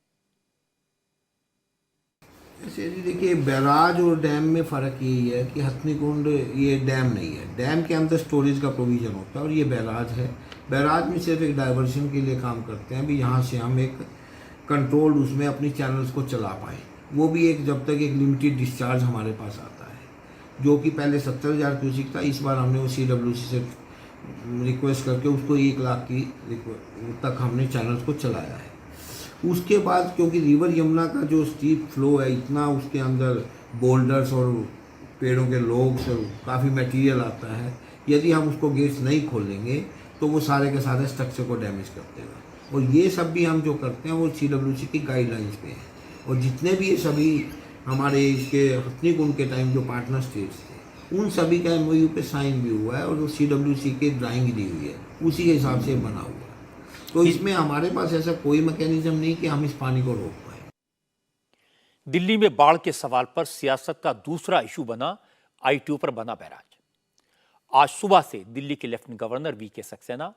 ऐसे जी देखिए, बैराज और डैम में फ़र्क यही है कि हथनीकुंड ये डैम नहीं है। डैम के अंदर स्टोरेज का प्रोविज़न होता है और ये बैराज है। बैराज में सिर्फ एक डाइवर्शन के लिए काम करते हैं, भी यहाँ से हम एक कंट्रोल्ड उसमें अपनी चैनल्स को चला पाएँ। वो भी एक जब तक एक लिमिटेड डिस्चार्ज हमारे पास आता है, जो कि पहले 70,000 क्यूसेक था। इस बार हमने वो CWC से रिक्वेस्ट करके उसको 1 लाख की तक हमने चैनल्स को चलाया है। उसके बाद क्योंकि रिवर यमुना का जो स्टीप फ्लो है, इतना उसके अंदर बोल्डर्स और पेड़ों के लोग्स और काफ़ी मटेरियल आता है, यदि हम उसको गेट्स नहीं खोलेंगे तो वो सारे के सारे स्ट्रक्चर को डैमेज कर देगा। और ये सब भी हम जो करते हैं वो CWC की गाइडलाइंस पे है। और जितने भी ये सभी हमारे इसके हथनीकुंड के टाइम जो पार्टनर स्टेट्स थे, उन सभी का MOU पे साइन भी हुआ है और जो CWC की ड्राइंग दी हुई है उसी के हिसाब से बना हुआ है। तो इसमें हमारे पास ऐसा कोई मैकेनिज्म नहीं कि हम इस पानी को रोक पाए। दिल्ली में बाढ़ के सवाल पर सियासत का दूसरा इशू बना ITO पर बना बैराज। आज सुबह से दिल्ली के lieutenant governor VK Saxena,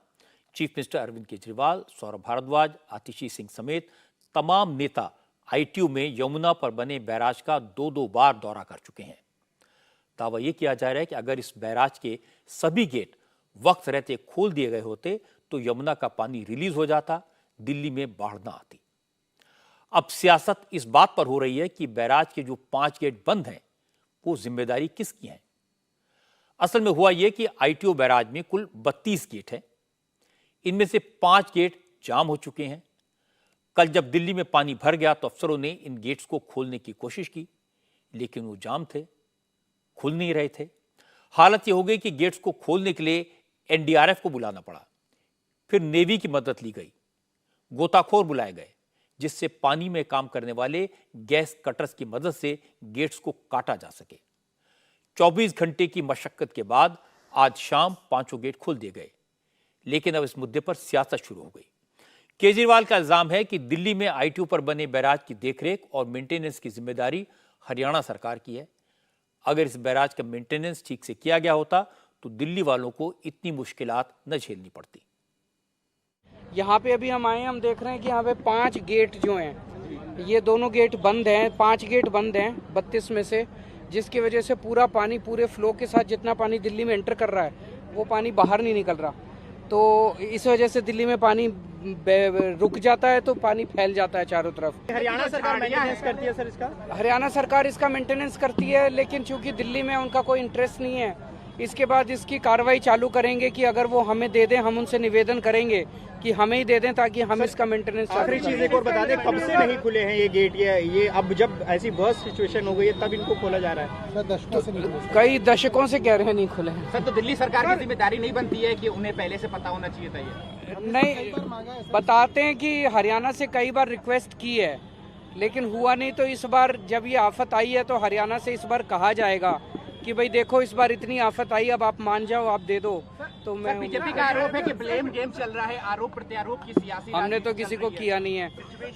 chief minister Arvind Kejriwal, Saurabh Bharadwaj, Atishi Singh समेत तमाम नेता ITO में यमुना पर बने बैराज का 2-2 बार दौरा कर चुके हैं। दावा यह किया जा रहा है कि अगर इस बैराज के सभी गेट वक्त रहते खोल दिए गए होते तो यमुना का पानी रिलीज हो जाता, दिल्ली में बाढ़ ना आती। अब सियासत इस बात पर हो रही है कि बैराज के जो 5 गेट बंद हैं वो जिम्मेदारी किसकी है। असल में हुआ यह कि ITO बैराज में कुल 32 गेट हैं। इनमें से 5 गेट जाम हो चुके हैं। कल जब दिल्ली में पानी भर गया तो अफसरों ने इन गेट्स को खोलने की कोशिश की। लेकिन वो जाम थे, खुल नहीं रहे थे। हालत ये हो गई कि गेट्स को खोलने के लिए एनडीआरएफ को बुलाना पड़ा। फिर नेवी की मदद ली गई, गोताखोर बुलाए गए, जिससे पानी में काम करने वाले गैस कटर्स की मदद से गेट्स को काटा जा सके। 24 घंटे की मशक्कत के बाद आज शाम 5 गेट खोल दिए गए, लेकिन अब इस मुद्दे पर सियासत शुरू हो गई। केजरीवाल का इल्जाम है कि दिल्ली में आईटीओ पर बने बैराज की देखरेख और मेंटेनेंस की जिम्मेदारी हरियाणा सरकार की है। अगर इस बैराज का मेंटेनेंस ठीक से किया गया होता तो दिल्ली वालों को इतनी मुश्किलात न झेलनी पड़ती। यहाँ पे अभी हम आए, हम देख रहे हैं कि यहाँ पे 5 गेट जो हैं, ये दोनों गेट बंद हैं, 5 गेट बंद हैं 32 में से, जिसकी वजह से पूरा पानी पूरे फ्लो के साथ जितना पानी दिल्ली में एंटर कर रहा है वो पानी बाहर नहीं निकल रहा। तो इस वजह से दिल्ली में पानी रुक जाता है तो पानी फैल जाता है चारों तरफ। हरियाणा सरकार मेंटेनेंस करती है सर इसका? हरियाणा सरकार इसका मेंटेनेंस करती है, लेकिन चूंकि दिल्ली में उनका कोई इंटरेस्ट नहीं है, इसके बाद इसकी कार्रवाई चालू करेंगे कि अगर वो हमें दे दें, हम उनसे निवेदन करेंगे कि हमें ही दे दें ताकि हम इसका मेंटेनेंस। आखिरी चीज एक और बता दें, कब से नहीं खुले हैं ये गेट? ये अब जब ऐसी बर्स्ट सिचुएशन हो गई है तब इनको खोला जा रहा है? सर दशकों से नहीं खुले, कई दशकों से कह रहे हैं नहीं खुले हैं। सर तो दिल्ली सरकार की जिम्मेदारी नहीं बनती है कि उन्हें पहले से पता होना चाहिए था? ये नहीं बताते हैं कि हरियाणा से कई बार रिक्वेस्ट की है लेकिन हुआ नहीं, तो इस बार जब ये आफत आई है तो हरियाणा से इस बार कहा जाएगा कि भाई देखो इस बार इतनी आफत आई, अब आप मान जाओ, आप दे दो। तो मैं बीजेपी का आरोप है कि ब्लेम गेम चल रहा है, आरोप प्रत्यारोप की सियासी। हमने तो किसी को किया नहीं है,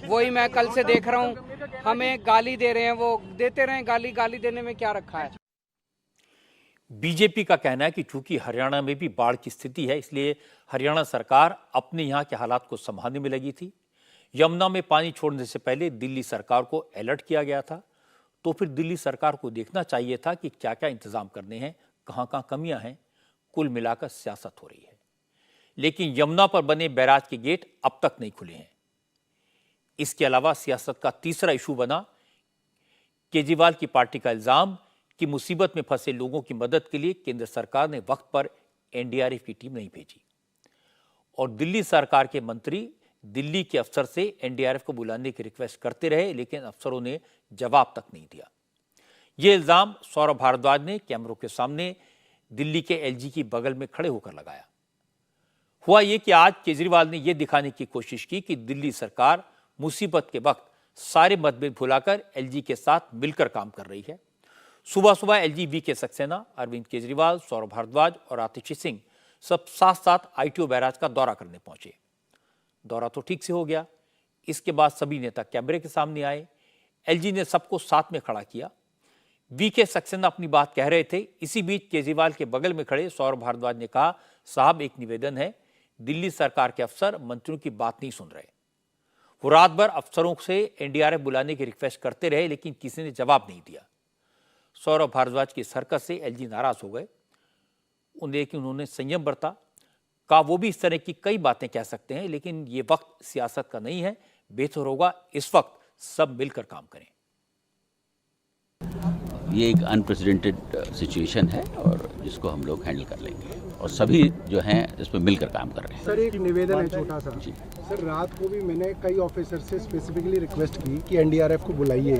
वही मैं कल से देख रहा हूँ, हमें गाली दे रहे हैं, वो देते रहे गाली, गाली देने में क्या रखा है। बीजेपी का कहना है कि चूंकि हरियाणा में भी बाढ़ की स्थिति है, इसलिए हरियाणा सरकार अपने यहाँ के हालात को संभालने में लगी थी। यमुना में पानी छोड़ने से पहले दिल्ली सरकार को अलर्ट किया गया था, तो फिर दिल्ली सरकार को देखना चाहिए था कि क्या क्या इंतजाम करने हैं, कहाँ कहाँ कमियां हैं। कुल मिलाकर सियासत हो रही है, लेकिन यमुना पर बने बैराज के गेट अब तक नहीं खुले हैं। इसके अलावा सियासत का तीसरा इशू बना केजरीवाल की पार्टी का इल्जाम कि मुसीबत में फंसे लोगों की मदद के लिए केंद्र सरकार ने वक्त पर एनडीआरएफ की टीम नहीं भेजी और दिल्ली सरकार के मंत्री दिल्ली के अफसर से एनडीआरएफ को बुलाने की रिक्वेस्ट करते रहे, लेकिन अफसरों ने जवाब तक नहीं दिया। यह इल्जाम सौरभ भारद्वाज ने कैमरों के सामने दिल्ली के एलजी की बगल में खड़े होकर लगाया। हुआ यह कि आज केजरीवाल ने यह दिखाने की कोशिश की कि दिल्ली सरकार मुसीबत के वक्त सारे मतभेद भुलाकर एलजी के साथ मिलकर काम कर रही है। सुबह सुबह एलजी वी के सक्सेना, अरविंद केजरीवाल, सौरभ भारद्वाज और आतिशी सिंह सब साथ साथ आईटीओ बैराज का दौरा करने पहुंचे। दौरा तो ठीक से हो गया। इसके बाद सभी नेता कैमरे के सामने आए। एलजी ने सबको साथ में खड़ा किया। वी के सक्सेना अपनी बात कह रहे थे। इसी बीच केजरीवाल के बगल में खड़े सौरभ भारद्वाज ने कहा, साहब एक निवेदन है, दिल्ली सरकार के अफसर मंत्रियों की बात नहीं सुन रहे। वो रात भर अफसरों से एनडीआरएफ बुलाने की रिक्वेस्ट करते रहे, लेकिन किसी ने जवाब नहीं दिया। सौरभ भारद्वाज की इस हरकत से एलजी नाराज हो गए, लेकिन उन्होंने संयम बरता। कहा वो भी इस तरह की कई बातें कह सकते हैं, लेकिन ये वक्त सियासत का नहीं है, बेहतर होगा इस वक्त सब मिलकर काम करें। ये एक अनप्रेसिडेंटेड सिचुएशन है और जिसको हम लोग हैंडल कर लेंगे और सभी जो हैं इस पर मिलकर काम कर रहे हैं। सर एक निवेदन है छोटा सा। सर रात को भी मैंने कई ऑफिसर से स्पेसिफिकली रिक्वेस्ट की कि एनडीआरएफ को बुलाइए,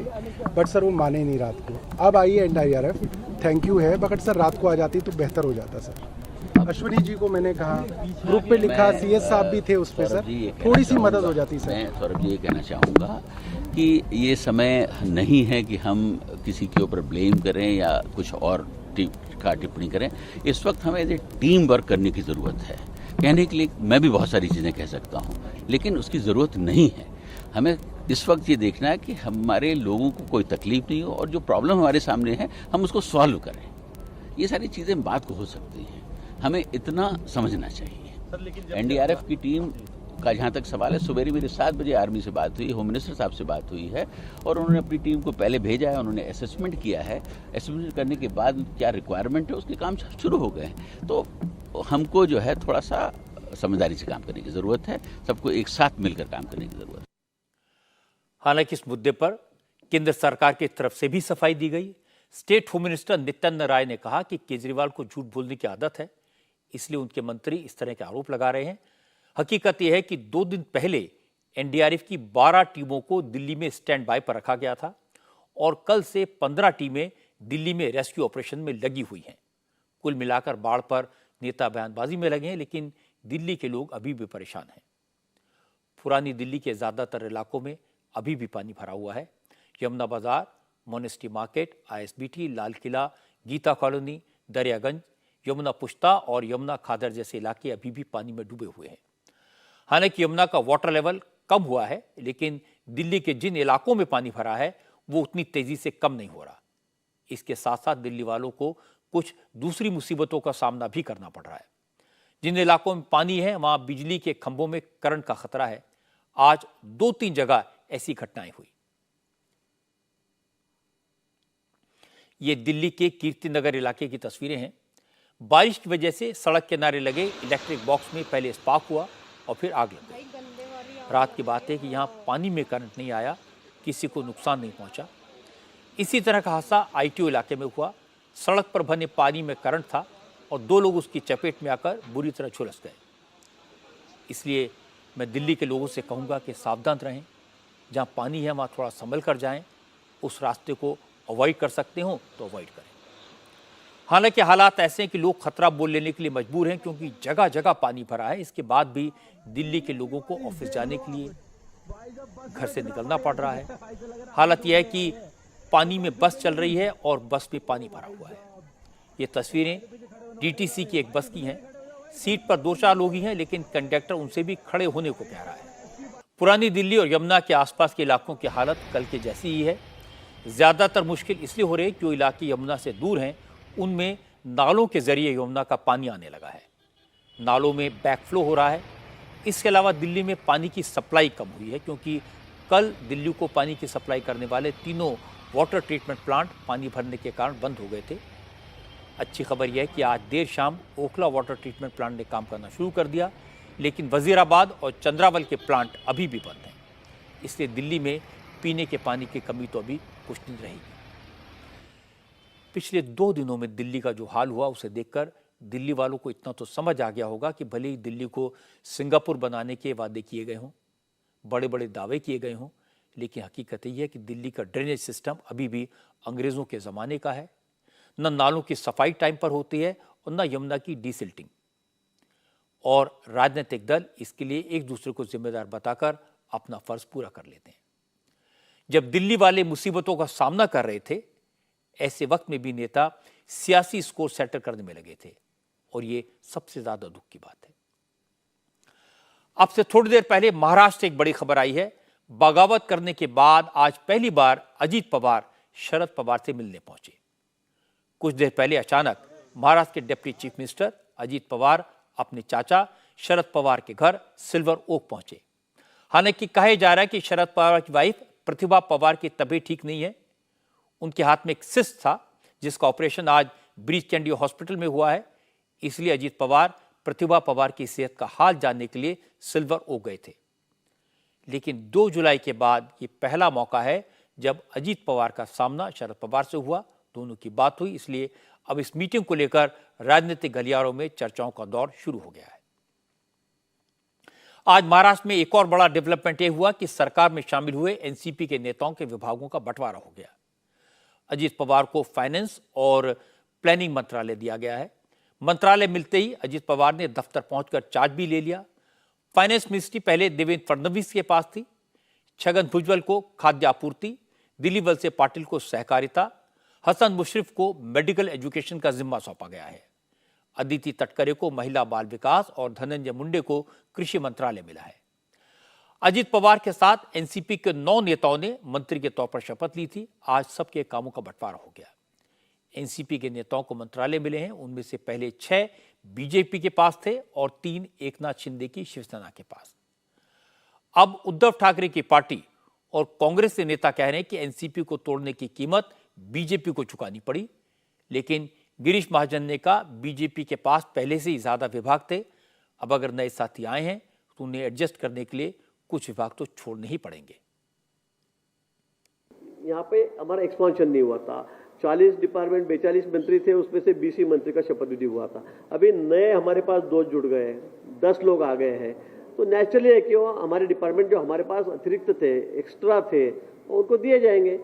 बट सर वो माने नहीं रात को। अब आई है एनडीआरएफ, थैंक यू है, बट सर रात को आ जाती तो बेहतर हो जाता। सर अश्विनी जी को मैंने कहा, ग्रुप पे लिखा, सीएस साहब भी थे उस पे, सर थोड़ी सी मदद हो जाती। सर मैं सौरभ जी ये कहना चाहूँगा कि ये समय नहीं है कि हम किसी के ऊपर ब्लेम करें या कुछ और टिप्पणी करें। इस वक्त हमें टीम वर्क करने की ज़रूरत है। कहने के लिए मैं भी बहुत सारी चीज़ें कह सकता हूँ, लेकिन उसकी ज़रूरत नहीं है। हमें इस वक्त ये देखना है कि हमारे लोगों को कोई तकलीफ नहीं हो और जो प्रॉब्लम हमारे सामने है हम उसको सॉल्व करें। ये सारी चीज़ें बात को हो सकती हैं, हमें इतना समझना चाहिए। एनडीआरएफ की टीम का जहाँ तक सवाल है, सुबह मेरे 7 बजे आर्मी से बात हुई, होम मिनिस्टर साहब से बात हुई है और उन्होंने अपनी टीम को पहले भेजा है, उन्होंने असेसमेंट किया है। असेसमेंट करने के बाद क्या रिक्वायरमेंट है उसके काम शुरू हो गए हैं। तो हमको जो है थोड़ा सा समझदारी से काम करने की ज़रूरत है, सबको एक साथ मिलकर काम करने की ज़रूरत है। हालांकि इस मुद्दे पर केंद्र सरकार की तरफ से भी सफाई दी गई। State home minister Nityanand Rai ने कहा कि केजरीवाल को झूठ बोलने की आदत है, इसलिए उनके मंत्री इस तरह के आरोप लगा रहे हैं। हकीकत यह है कि 2 दिन पहले एनडीआरएफ की 12 टीमों को दिल्ली में स्टैंड बाय पर रखा गया था और कल से 15 टीमें दिल्ली में रेस्क्यू ऑपरेशन में लगी हुई हैं। कुल मिलाकर बाढ़ पर नेता बयानबाजी में लगे हैं, लेकिन दिल्ली के लोग अभी भी परेशान हैं। पुरानी दिल्ली के ज़्यादातर इलाकों में अभी भी पानी भरा हुआ है। यमुना बाजार, monastery market, ISBT, Lal Qila, Gita colony, Daryaganj, Yamuna पुश्ता और यमुना खादर जैसे इलाके अभी भी पानी में डूबे हुए हैं। हालांकि यमुना का वाटर लेवल कम हुआ है, लेकिन दिल्ली के जिन इलाकों में पानी भरा है वो उतनी तेजी से कम नहीं हो रहा। इसके साथ साथ दिल्ली वालों को कुछ दूसरी मुसीबतों का सामना भी करना पड़ रहा है। जिन इलाकों में पानी है वहां बिजली के खंभों में करंट का खतरा है। आज 2-3 जगह ऐसी घटनाएं हुई। ये दिल्ली के कीर्ति नगर इलाके की तस्वीरें हैं। बारिश की वजह से सड़क किनारे लगे इलेक्ट्रिक बॉक्स में पहले स्पार्क हुआ और फिर आग लग गई। रात की बात है कि यहाँ पानी में करंट नहीं आया, किसी को नुकसान नहीं पहुंचा। इसी तरह का हादसा ITO इलाके में हुआ। सड़क पर बने पानी में करंट था और 2 लोग उसकी चपेट में आकर बुरी तरह झुलस गए। इसलिए मैं दिल्ली के लोगों से कहूँगा कि सावधान रहें। जहाँ पानी है वहाँ थोड़ा संभल कर जाएं। उस रास्ते को अवॉइड कर सकते हो तो अवॉइड करें। हालांकि हालात ऐसे हैं कि लोग खतरा बोल लेने के लिए मजबूर हैं, क्योंकि जगह जगह पानी भरा है। इसके बाद भी दिल्ली के लोगों को ऑफिस जाने के लिए घर से निकलना पड़ रहा है। हालत यह है कि पानी में बस चल रही है और बस में पानी भरा हुआ है। ये तस्वीरें DTC की एक बस की हैं। सीट पर 2-4 लोग ही हैं, लेकिन कंडक्टर उनसे भी खड़े होने को कह रहा है। पुरानी दिल्ली और यमुना के आसपास के इलाकों की हालत कल के जैसी ही है। ज़्यादातर मुश्किल इसलिए हो रही है कि जो इलाके यमुना से दूर हैं उनमें नालों के जरिए यमुना का पानी आने लगा है। नालों में बैकफ्लो हो रहा है। इसके अलावा दिल्ली में पानी की सप्लाई कम हुई है, क्योंकि कल दिल्ली को पानी की सप्लाई करने वाले 3 वाटर ट्रीटमेंट प्लांट पानी भरने के कारण बंद हो गए थे। अच्छी खबर यह है कि आज देर शाम ओखला वाटर ट्रीटमेंट प्लांट ने काम करना शुरू कर दिया, लेकिन वजीराबाद और चंद्रावल के प्लांट अभी भी बंद हैं। इसलिए दिल्ली में पीने के पानी की कमी तो अभी कुछ नहीं रहेगी। पिछले 2 दिनों में दिल्ली का जो हाल हुआ उसे देखकर दिल्ली वालों को इतना तो समझ आ गया होगा कि भले ही दिल्ली को सिंगापुर बनाने के वादे किए गए हों, बड़े बड़े दावे किए गए हों, लेकिन हकीकत यह है कि दिल्ली का ड्रेनेज सिस्टम अभी भी अंग्रेज़ों के ज़माने का है। न नालों की सफाई टाइम पर होती है और न यमुना की डीसिल्टिंग। और राजनीतिक दल इसके लिए एक दूसरे को जिम्मेदार बताकर अपना फर्ज पूरा कर लेते हैं। जब दिल्ली वाले मुसीबतों का सामना कर रहे थे, ऐसे वक्त में भी नेता सियासी स्कोर सेटल करने में लगे थे, और ये सबसे ज्यादा दुख की बात है। अब से थोड़ी देर पहले महाराष्ट्र से एक बड़ी खबर आई है। बगावत करने के बाद आज पहली बार अजीत पवार शरद पवार से मिलने पहुंचे। कुछ देर पहले अचानक महाराष्ट्र के deputy chief minister Ajit Pawar अपने चाचा शरद पवार के घर सिल्वर ओक पहुंचे। हालांकि कहा जा रहा है कि शरद पवार की वाइफ प्रतिभा पवार की तबीयत ठीक नहीं है। उनके हाथ में एक सिस्ट था, जिसका ऑपरेशन आज ब्रीच कैंडी हॉस्पिटल में हुआ है। इसलिए अजीत पवार प्रतिभा पवार की सेहत का हाल जानने के लिए सिल्वर ओक गए थे। लेकिन 2 जुलाई के बाद ये पहला मौका है जब अजीत पवार का सामना शरद पवार से हुआ। दोनों की बात हुई, इसलिए अब इस मीटिंग को लेकर राजनीतिक गलियारों में चर्चाओं का दौर शुरू हो गया है। आज महाराष्ट्र में एक और बड़ा डेवलपमेंट यह हुआ कि सरकार में शामिल हुए एनसीपी के नेताओं के विभागों का बंटवारा हो गया। अजीत पवार को फाइनेंस और प्लानिंग मंत्रालय दिया गया है। मंत्रालय मिलते ही अजीत पवार ने दफ्तर पहुंचकर चार्ज भी ले लिया। फाइनेंस मिनिस्ट्री पहले देवेंद्र फडणवीस के पास थी। छगन भुजबल को खाद्य आपूर्ति, दिलीप वलसे पाटिल को सहकारिता, हसन मुशर्रफ को मेडिकल एजुकेशन का जिम्मा सौंपा गया है। अदिति तटकरे को महिला बाल विकास और धनंजय मुंडे को कृषि मंत्रालय मिला है। अजीत पवार के साथ एनसीपी के 9 नेताओं ने मंत्री के तौर पर शपथ ली थी। आज सबके कामों का बंटवारा हो गया। एनसीपी के नेताओं को मंत्रालय मिले हैं। उनमें से पहले 6 बीजेपी के पास थे और 3 एकनाथ शिंदे की शिवसेना के पास। अब उद्धव ठाकरे की पार्टी और कांग्रेस के नेता कह रहे हैं कि एनसीपी को तोड़ने की कीमत बीजेपी को चुकानी पड़ी। लेकिन गिरीश महाजन ने कहा बीजेपी के पास पहले से ही ज्यादा विभाग थे। अब अगर नए साथी आए हैं तो उन्हें एडजस्ट करने के लिए कुछ विभाग तो छोड़ने ही पड़ेंगे। यहाँ पे हमारा एक्सपांशन नहीं हुआ था। 40 डिपार्टमेंट 42 मंत्री थे, उसमें से 20 ही मंत्री का शपथ विधि हुआ था। अभी नए हमारे पास 2 जुड़ गए हैं, 10 लोग आ गए हैं। तो नेचुरली है कि हमारे डिपार्टमेंट जो हमारे पास अतिरिक्त थे, एक्स्ट्रा थे, उनको दिए जाएंगे।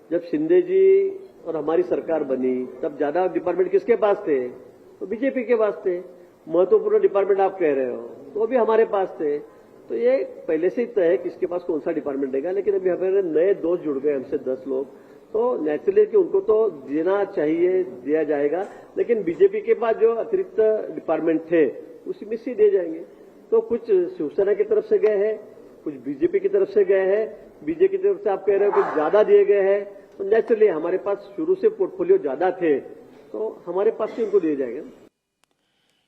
जब शिंदे जी और हमारी सरकार बनी तब ज्यादा डिपार्टमेंट किसके पास थे? तो बीजेपी के पास थे। महत्वपूर्ण डिपार्टमेंट आप कह रहे हो तो भी हमारे पास थे। तो ये पहले से ही तय है किसके पास कौन सा डिपार्टमेंट देगा। लेकिन अभी हमारे नए दोस्त जुड़ गए हमसे 10 लोग, तो नेचुरली कि उनको तो देना चाहिए, दिया जाएगा। लेकिन बीजेपी के पास जो अतिरिक्त डिपार्टमेंट थे उसी में से दिए जाएंगे। तो कुछ शिवसेना की तरफ से गए हैं, कुछ बीजेपी की तरफ से गए हैं। बीजेपी की तरफ से आप कह रहे हो कुछ ज्यादा दिए गए हैं, तो नेचुरली हमारे पास शुरू से पोर्टफोलियो ज्यादा थे तो हमारे पास से उनको दिए जाएंगे।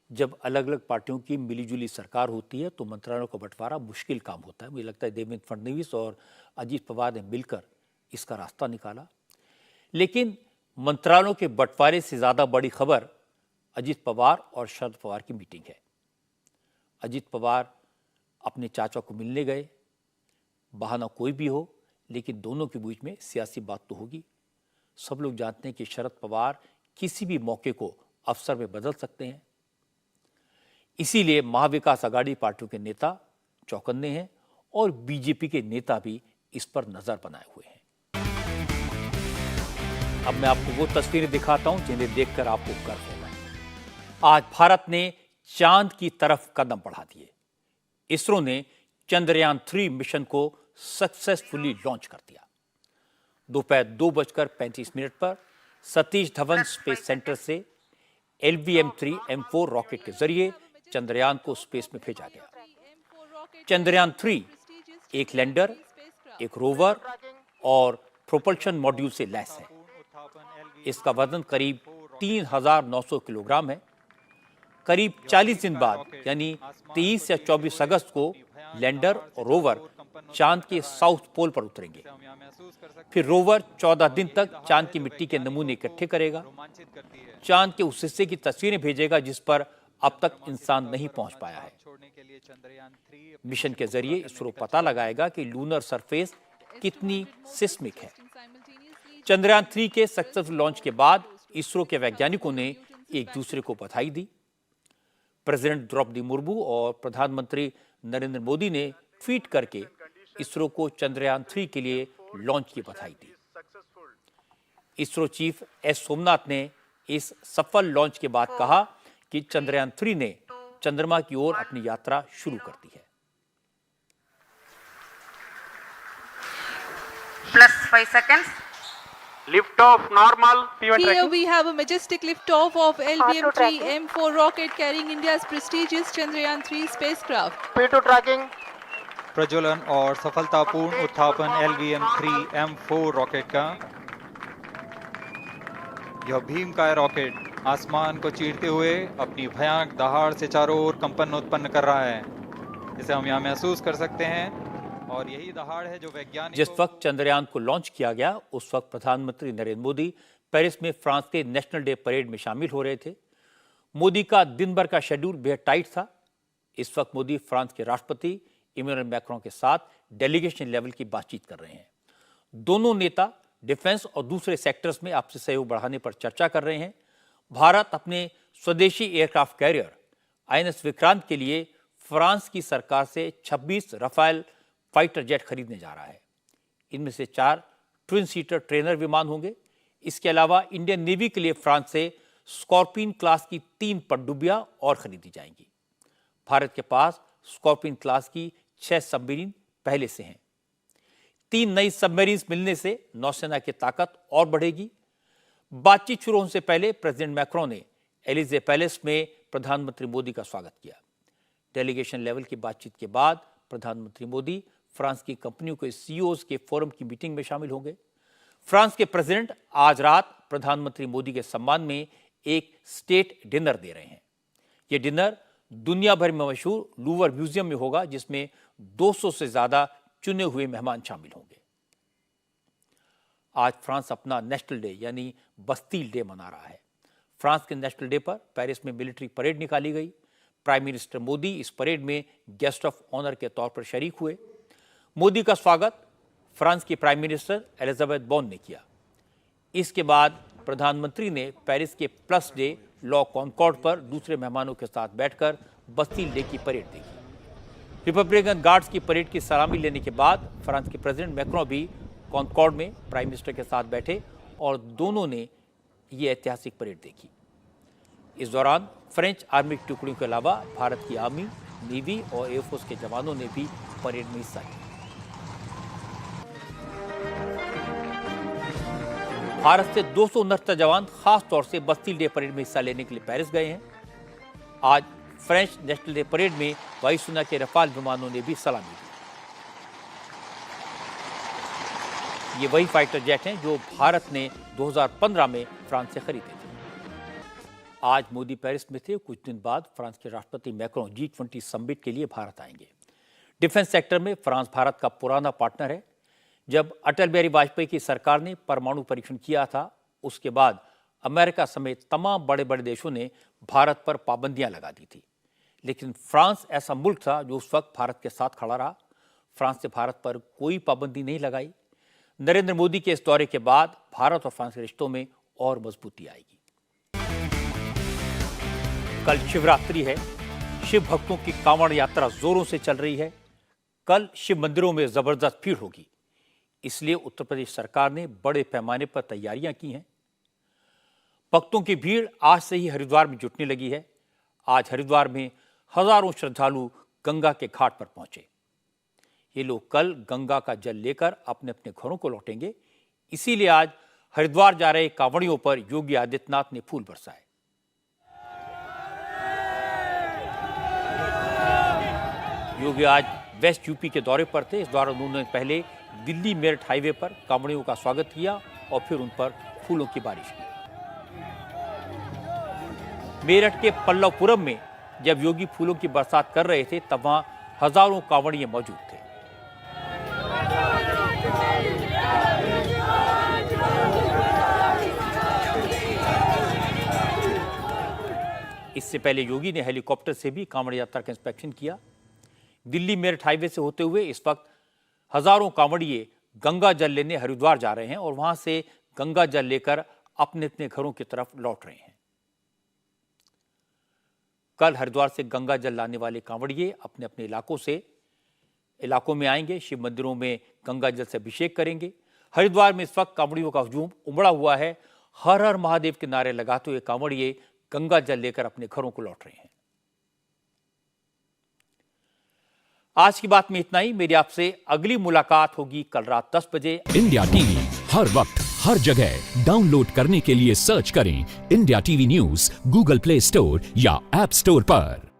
जब अलग अलग पार्टियों की मिलीजुली सरकार होती है तो मंत्रालयों का बंटवारा मुश्किल काम होता है। मुझे लगता है देवेंद्र फडणवीस और अजीत पवार ने मिलकर इसका रास्ता निकाला। लेकिन मंत्रालयों के बंटवारे से ज्यादा बड़ी खबर अजीत पवार और शरद पवार की मीटिंग है। अजीत पवार अपने चाचा को मिलने गए। बहाना कोई भी हो, लेकिन दोनों के बीच में सियासी बात तो होगी। सब लोग जानते हैं कि शरद पवार किसी भी मौके को अवसर में बदल सकते हैं। इसीलिए महाविकास अघाड़ी पार्टियों के नेता चौकन्ने हैं और बीजेपी के नेता भी इस पर नजर बनाए हुए हैं। अब मैं आपको वो तस्वीरें दिखाता हूं जिन्हें देखकर आपको गर्व होगा। आज भारत ने चांद की तरफ कदम बढ़ा दिए। इसरो ने चंद्रयान 3 मिशन को सक्सेसफुली लॉन्च कर दिया। दोपहर 2:35 पर सतीश धवन स्पेस सेंटर से LVM-3 M4 रॉकेट के जरिए चंद्रयान को स्पेस में भेजा गया। चंद्रयान 3 एक लैंडर, एक रोवर और प्रोपल्शन मॉड्यूल से लैस है। इसका वजन करीब 3900 किलोग्राम है। करीब 40 दिन बाद यानी 23 या 24 अगस्त को लैंडर और रोवर चांद के साउथ पोल पर उतरेंगे। फिर रोवर 14 दिन तक चांद की मिट्टी के नमूने इकट्ठे करेगा। चांद के उस हिस्से की तस्वीरें भेजेगा जिस पर अब तक इंसान नहीं पहुंच पाया है। मिशन के जरिए इसरो पता लगाएगा कि लूनर सरफेस कितनी सिस्मिक है। चंद्रयान 3 के सक्सेसफुल लॉन्च के बाद इसरो के वैज्ञानिकों ने एक दूसरे को बधाई दी। प्रेसिडेंट द्रौपदी मुर्मू और प्रधानमंत्री नरेंद्र मोदी ने ट्वीट करके इसरो को चंद्रयान 3 के लिए लॉन्च की बधाई दी। इसरो चीफ एस सोमनाथ ने इस सफल लॉन्च के बाद कहा कि चंद्रयान 3 ने चंद्रमा की ओर अपनी यात्रा शुरू कर दी है। +5 seconds. Lift off normal. P1 Here tracking. we have a majestic liftoff of LVM-3 M4 rocket carrying India's prestigious Chandrayaan 3 spacecraft. P2 tracking. प्रज्वलन और सफलतापूर्ण उत्थापन LVM-3 M4 रॉकेट का। यह भीमकाय रॉकेट आसमान को चीरते हुए अपनी भयानक दहाड़ से चारों ओर कंपन उत्पन्न कर रहा है, जिसे हम यहाँ महसूस कर सकते हैं। और यही दहाड़ है जो वैज्ञानिक जिस वक्त चंद्रयान को लॉन्च किया गया उस वक्त प्रधानमंत्री नरेंद्र मोदी पेरिस में फ्रांस के नेशनल डे परेड में शामिल हो रहे थे। मोदी का दिन भर का शेड्यूल बेहद टाइट था। इस वक्त मोदी फ्रांस के राष्ट्रपति इमैनुअल मैक्रों के साथ डेलीगेशन लेवल की बातचीत कर रहे हैं। दोनों नेता डिफेंस और दूसरे सेक्टर्स में आपसी सहयोग बढ़ाने पर चर्चा कर रहे हैं। भारत अपने स्वदेशी एयरक्राफ्ट कैरियर INS विक्रांत के लिए फ्रांस की सरकार से 26 रफाल फाइटर जेट खरीदने जा रहा है। इनमें से 4 ट्विन सीटर ट्रेनर विमान होंगे। इसके अलावा इंडियन नेवी के लिए फ्रांस से स्कॉर्पियन क्लास की 3 पनडुब्बियां और खरीदी जाएंगी। भारत के पास स्कॉर्पियन क्लास की 6 सबमरीन पहले से हैं। 3 नई सबमरीन मिलने से नौसेना की ताकत और बढ़ेगी। बातचीत शुरू होने से पहले प्रेसिडेंट मैक्रों ने एलिजे पैलेस में प्रधानमंत्री मोदी का स्वागत किया। डेलीगेशन लेवल की बातचीत के बाद प्रधानमंत्री मोदी फ्रांस की कंपनियों के CEOs के फोरम की मीटिंग में शामिल होंगे। फ्रांस के प्रेसिडेंट आज रात प्रधानमंत्री मोदी के सम्मान में एक स्टेट डिनर दे रहे हैं। यह डिनर दुनिया भर में मशहूर लूवर म्यूजियम में होगा, जिसमें 200 से ज्यादा चुने हुए मेहमान शामिल होंगे। आज फ्रांस अपना नेशनल डे यानी बस्तील डे मना रहा है। फ्रांस के नेशनल डे पर पेरिस में मिलिट्री परेड निकाली गई। प्राइम मिनिस्टर मोदी इस परेड में गेस्ट ऑफ ऑनर के तौर पर शरीक हुए। मोदी का स्वागत फ्रांस की प्राइम मिनिस्टर एलिजाबेथ बोर्न ने किया। इसके बाद प्रधानमंत्री ने पेरिस के प्लस डे लॉ कॉनकॉर्ड पर दूसरे मेहमानों के साथ बैठकर बस्तील डे की परेड देखी। रिपब्लिकन गार्ड्स की परेड की सलामी लेने के बाद फ्रांस के प्रेसिडेंट मैक्रों भी कॉनकॉर्ड में प्राइम मिनिस्टर के साथ बैठे और दोनों ने ये ऐतिहासिक परेड देखी। इस दौरान फ्रेंच आर्मी की टुकड़ियों के अलावा भारत की आर्मी, नेवी और एयरफोर्स के जवानों ने भी परेड में हिस्सा लिया। भारत से 269 जवान खास तौर से बस्तिल डे परेड में हिस्सा लेने के लिए पेरिस गए हैं। आज फ्रेंच नेशनल डे परेड में वायुसेना के रफाल विमानों ने भी सलामी दी। ये वही फाइटर जेट हैं जो भारत ने 2015 में फ्रांस से खरीदे थे। आज मोदी पेरिस में थे। कुछ दिन बाद फ्रांस के राष्ट्रपति मैक्रोन G20 समिट के लिए भारत आएंगे। डिफेंस सेक्टर में फ्रांस भारत का पुराना पार्टनर है। जब अटल बिहारी वाजपेयी की सरकार ने परमाणु परीक्षण किया था, उसके बाद अमेरिका समेत तमाम बड़े बड़े देशों ने भारत पर पाबंदियां लगा दी थी, लेकिन फ्रांस ऐसा मुल्क था जो उस वक्त भारत के साथ खड़ा रहा। फ्रांस ने भारत पर कोई पाबंदी नहीं लगाई। नरेंद्र मोदी के इस दौरे के बाद भारत और फ्रांस के रिश्तों में और मजबूती आएगी। कल शिवरात्रि है। शिव भक्तों की कांवड़ यात्रा जोरों से चल रही है। कल शिव मंदिरों में जबरदस्त भीड़ होगी, इसलिए उत्तर प्रदेश सरकार ने बड़े पैमाने पर तैयारियां की हैं। भक्तों की भीड़ आज से ही हरिद्वार में जुटने लगी है। आज हरिद्वार में हजारों श्रद्धालु गंगा के घाट पर पहुंचे। ये लोग कल गंगा का जल लेकर अपने अपने घरों को लौटेंगे। इसीलिए आज हरिद्वार जा रहे कांवड़ियों पर योगी आदित्यनाथ ने फूल बरसाए। योगी आज वेस्ट यूपी के दौरे पर थे। इस दौरान उन्होंने पहले दिल्ली मेरठ हाईवे पर कांवड़ियों का स्वागत किया और फिर उन पर फूलों की बारिश की। मेरठ के पल्लवपुरम में जब योगी फूलों की बरसात कर रहे थे, तब वहां हजारों कांवड़िए मौजूद थे। इससे पहले योगी ने हेलीकॉप्टर से भी कांवड़ यात्रा का इंस्पेक्शन किया। दिल्ली मेरठ हाईवे से होते हुए इस वक्त हजारों कांवड़िए गंगा जल लेने हरिद्वार जा रहे हैं और वहां से गंगा जल लेकर अपने अपने घरों की तरफ लौट रहे हैं। कल हरिद्वार से गंगा जल लाने वाले कांवड़िए अपने अपने इलाकों में आएंगे। शिव मंदिरों में गंगा जल से अभिषेक करेंगे। हरिद्वार में इस वक्त कांवड़ियों का हुजूम उमड़ा हुआ है। हर हर महादेव के नारे लगाते हुए कांवड़िए गंगा जल लेकर अपने घरों को लौट रहे हैं। आज की बात में इतना ही। मेरी आपसे अगली मुलाकात होगी कल रात 10 बजे। इंडिया टीवी हर वक्त हर जगह डाउनलोड करने के लिए सर्च करें India TV news Google play store या ऐप स्टोर पर।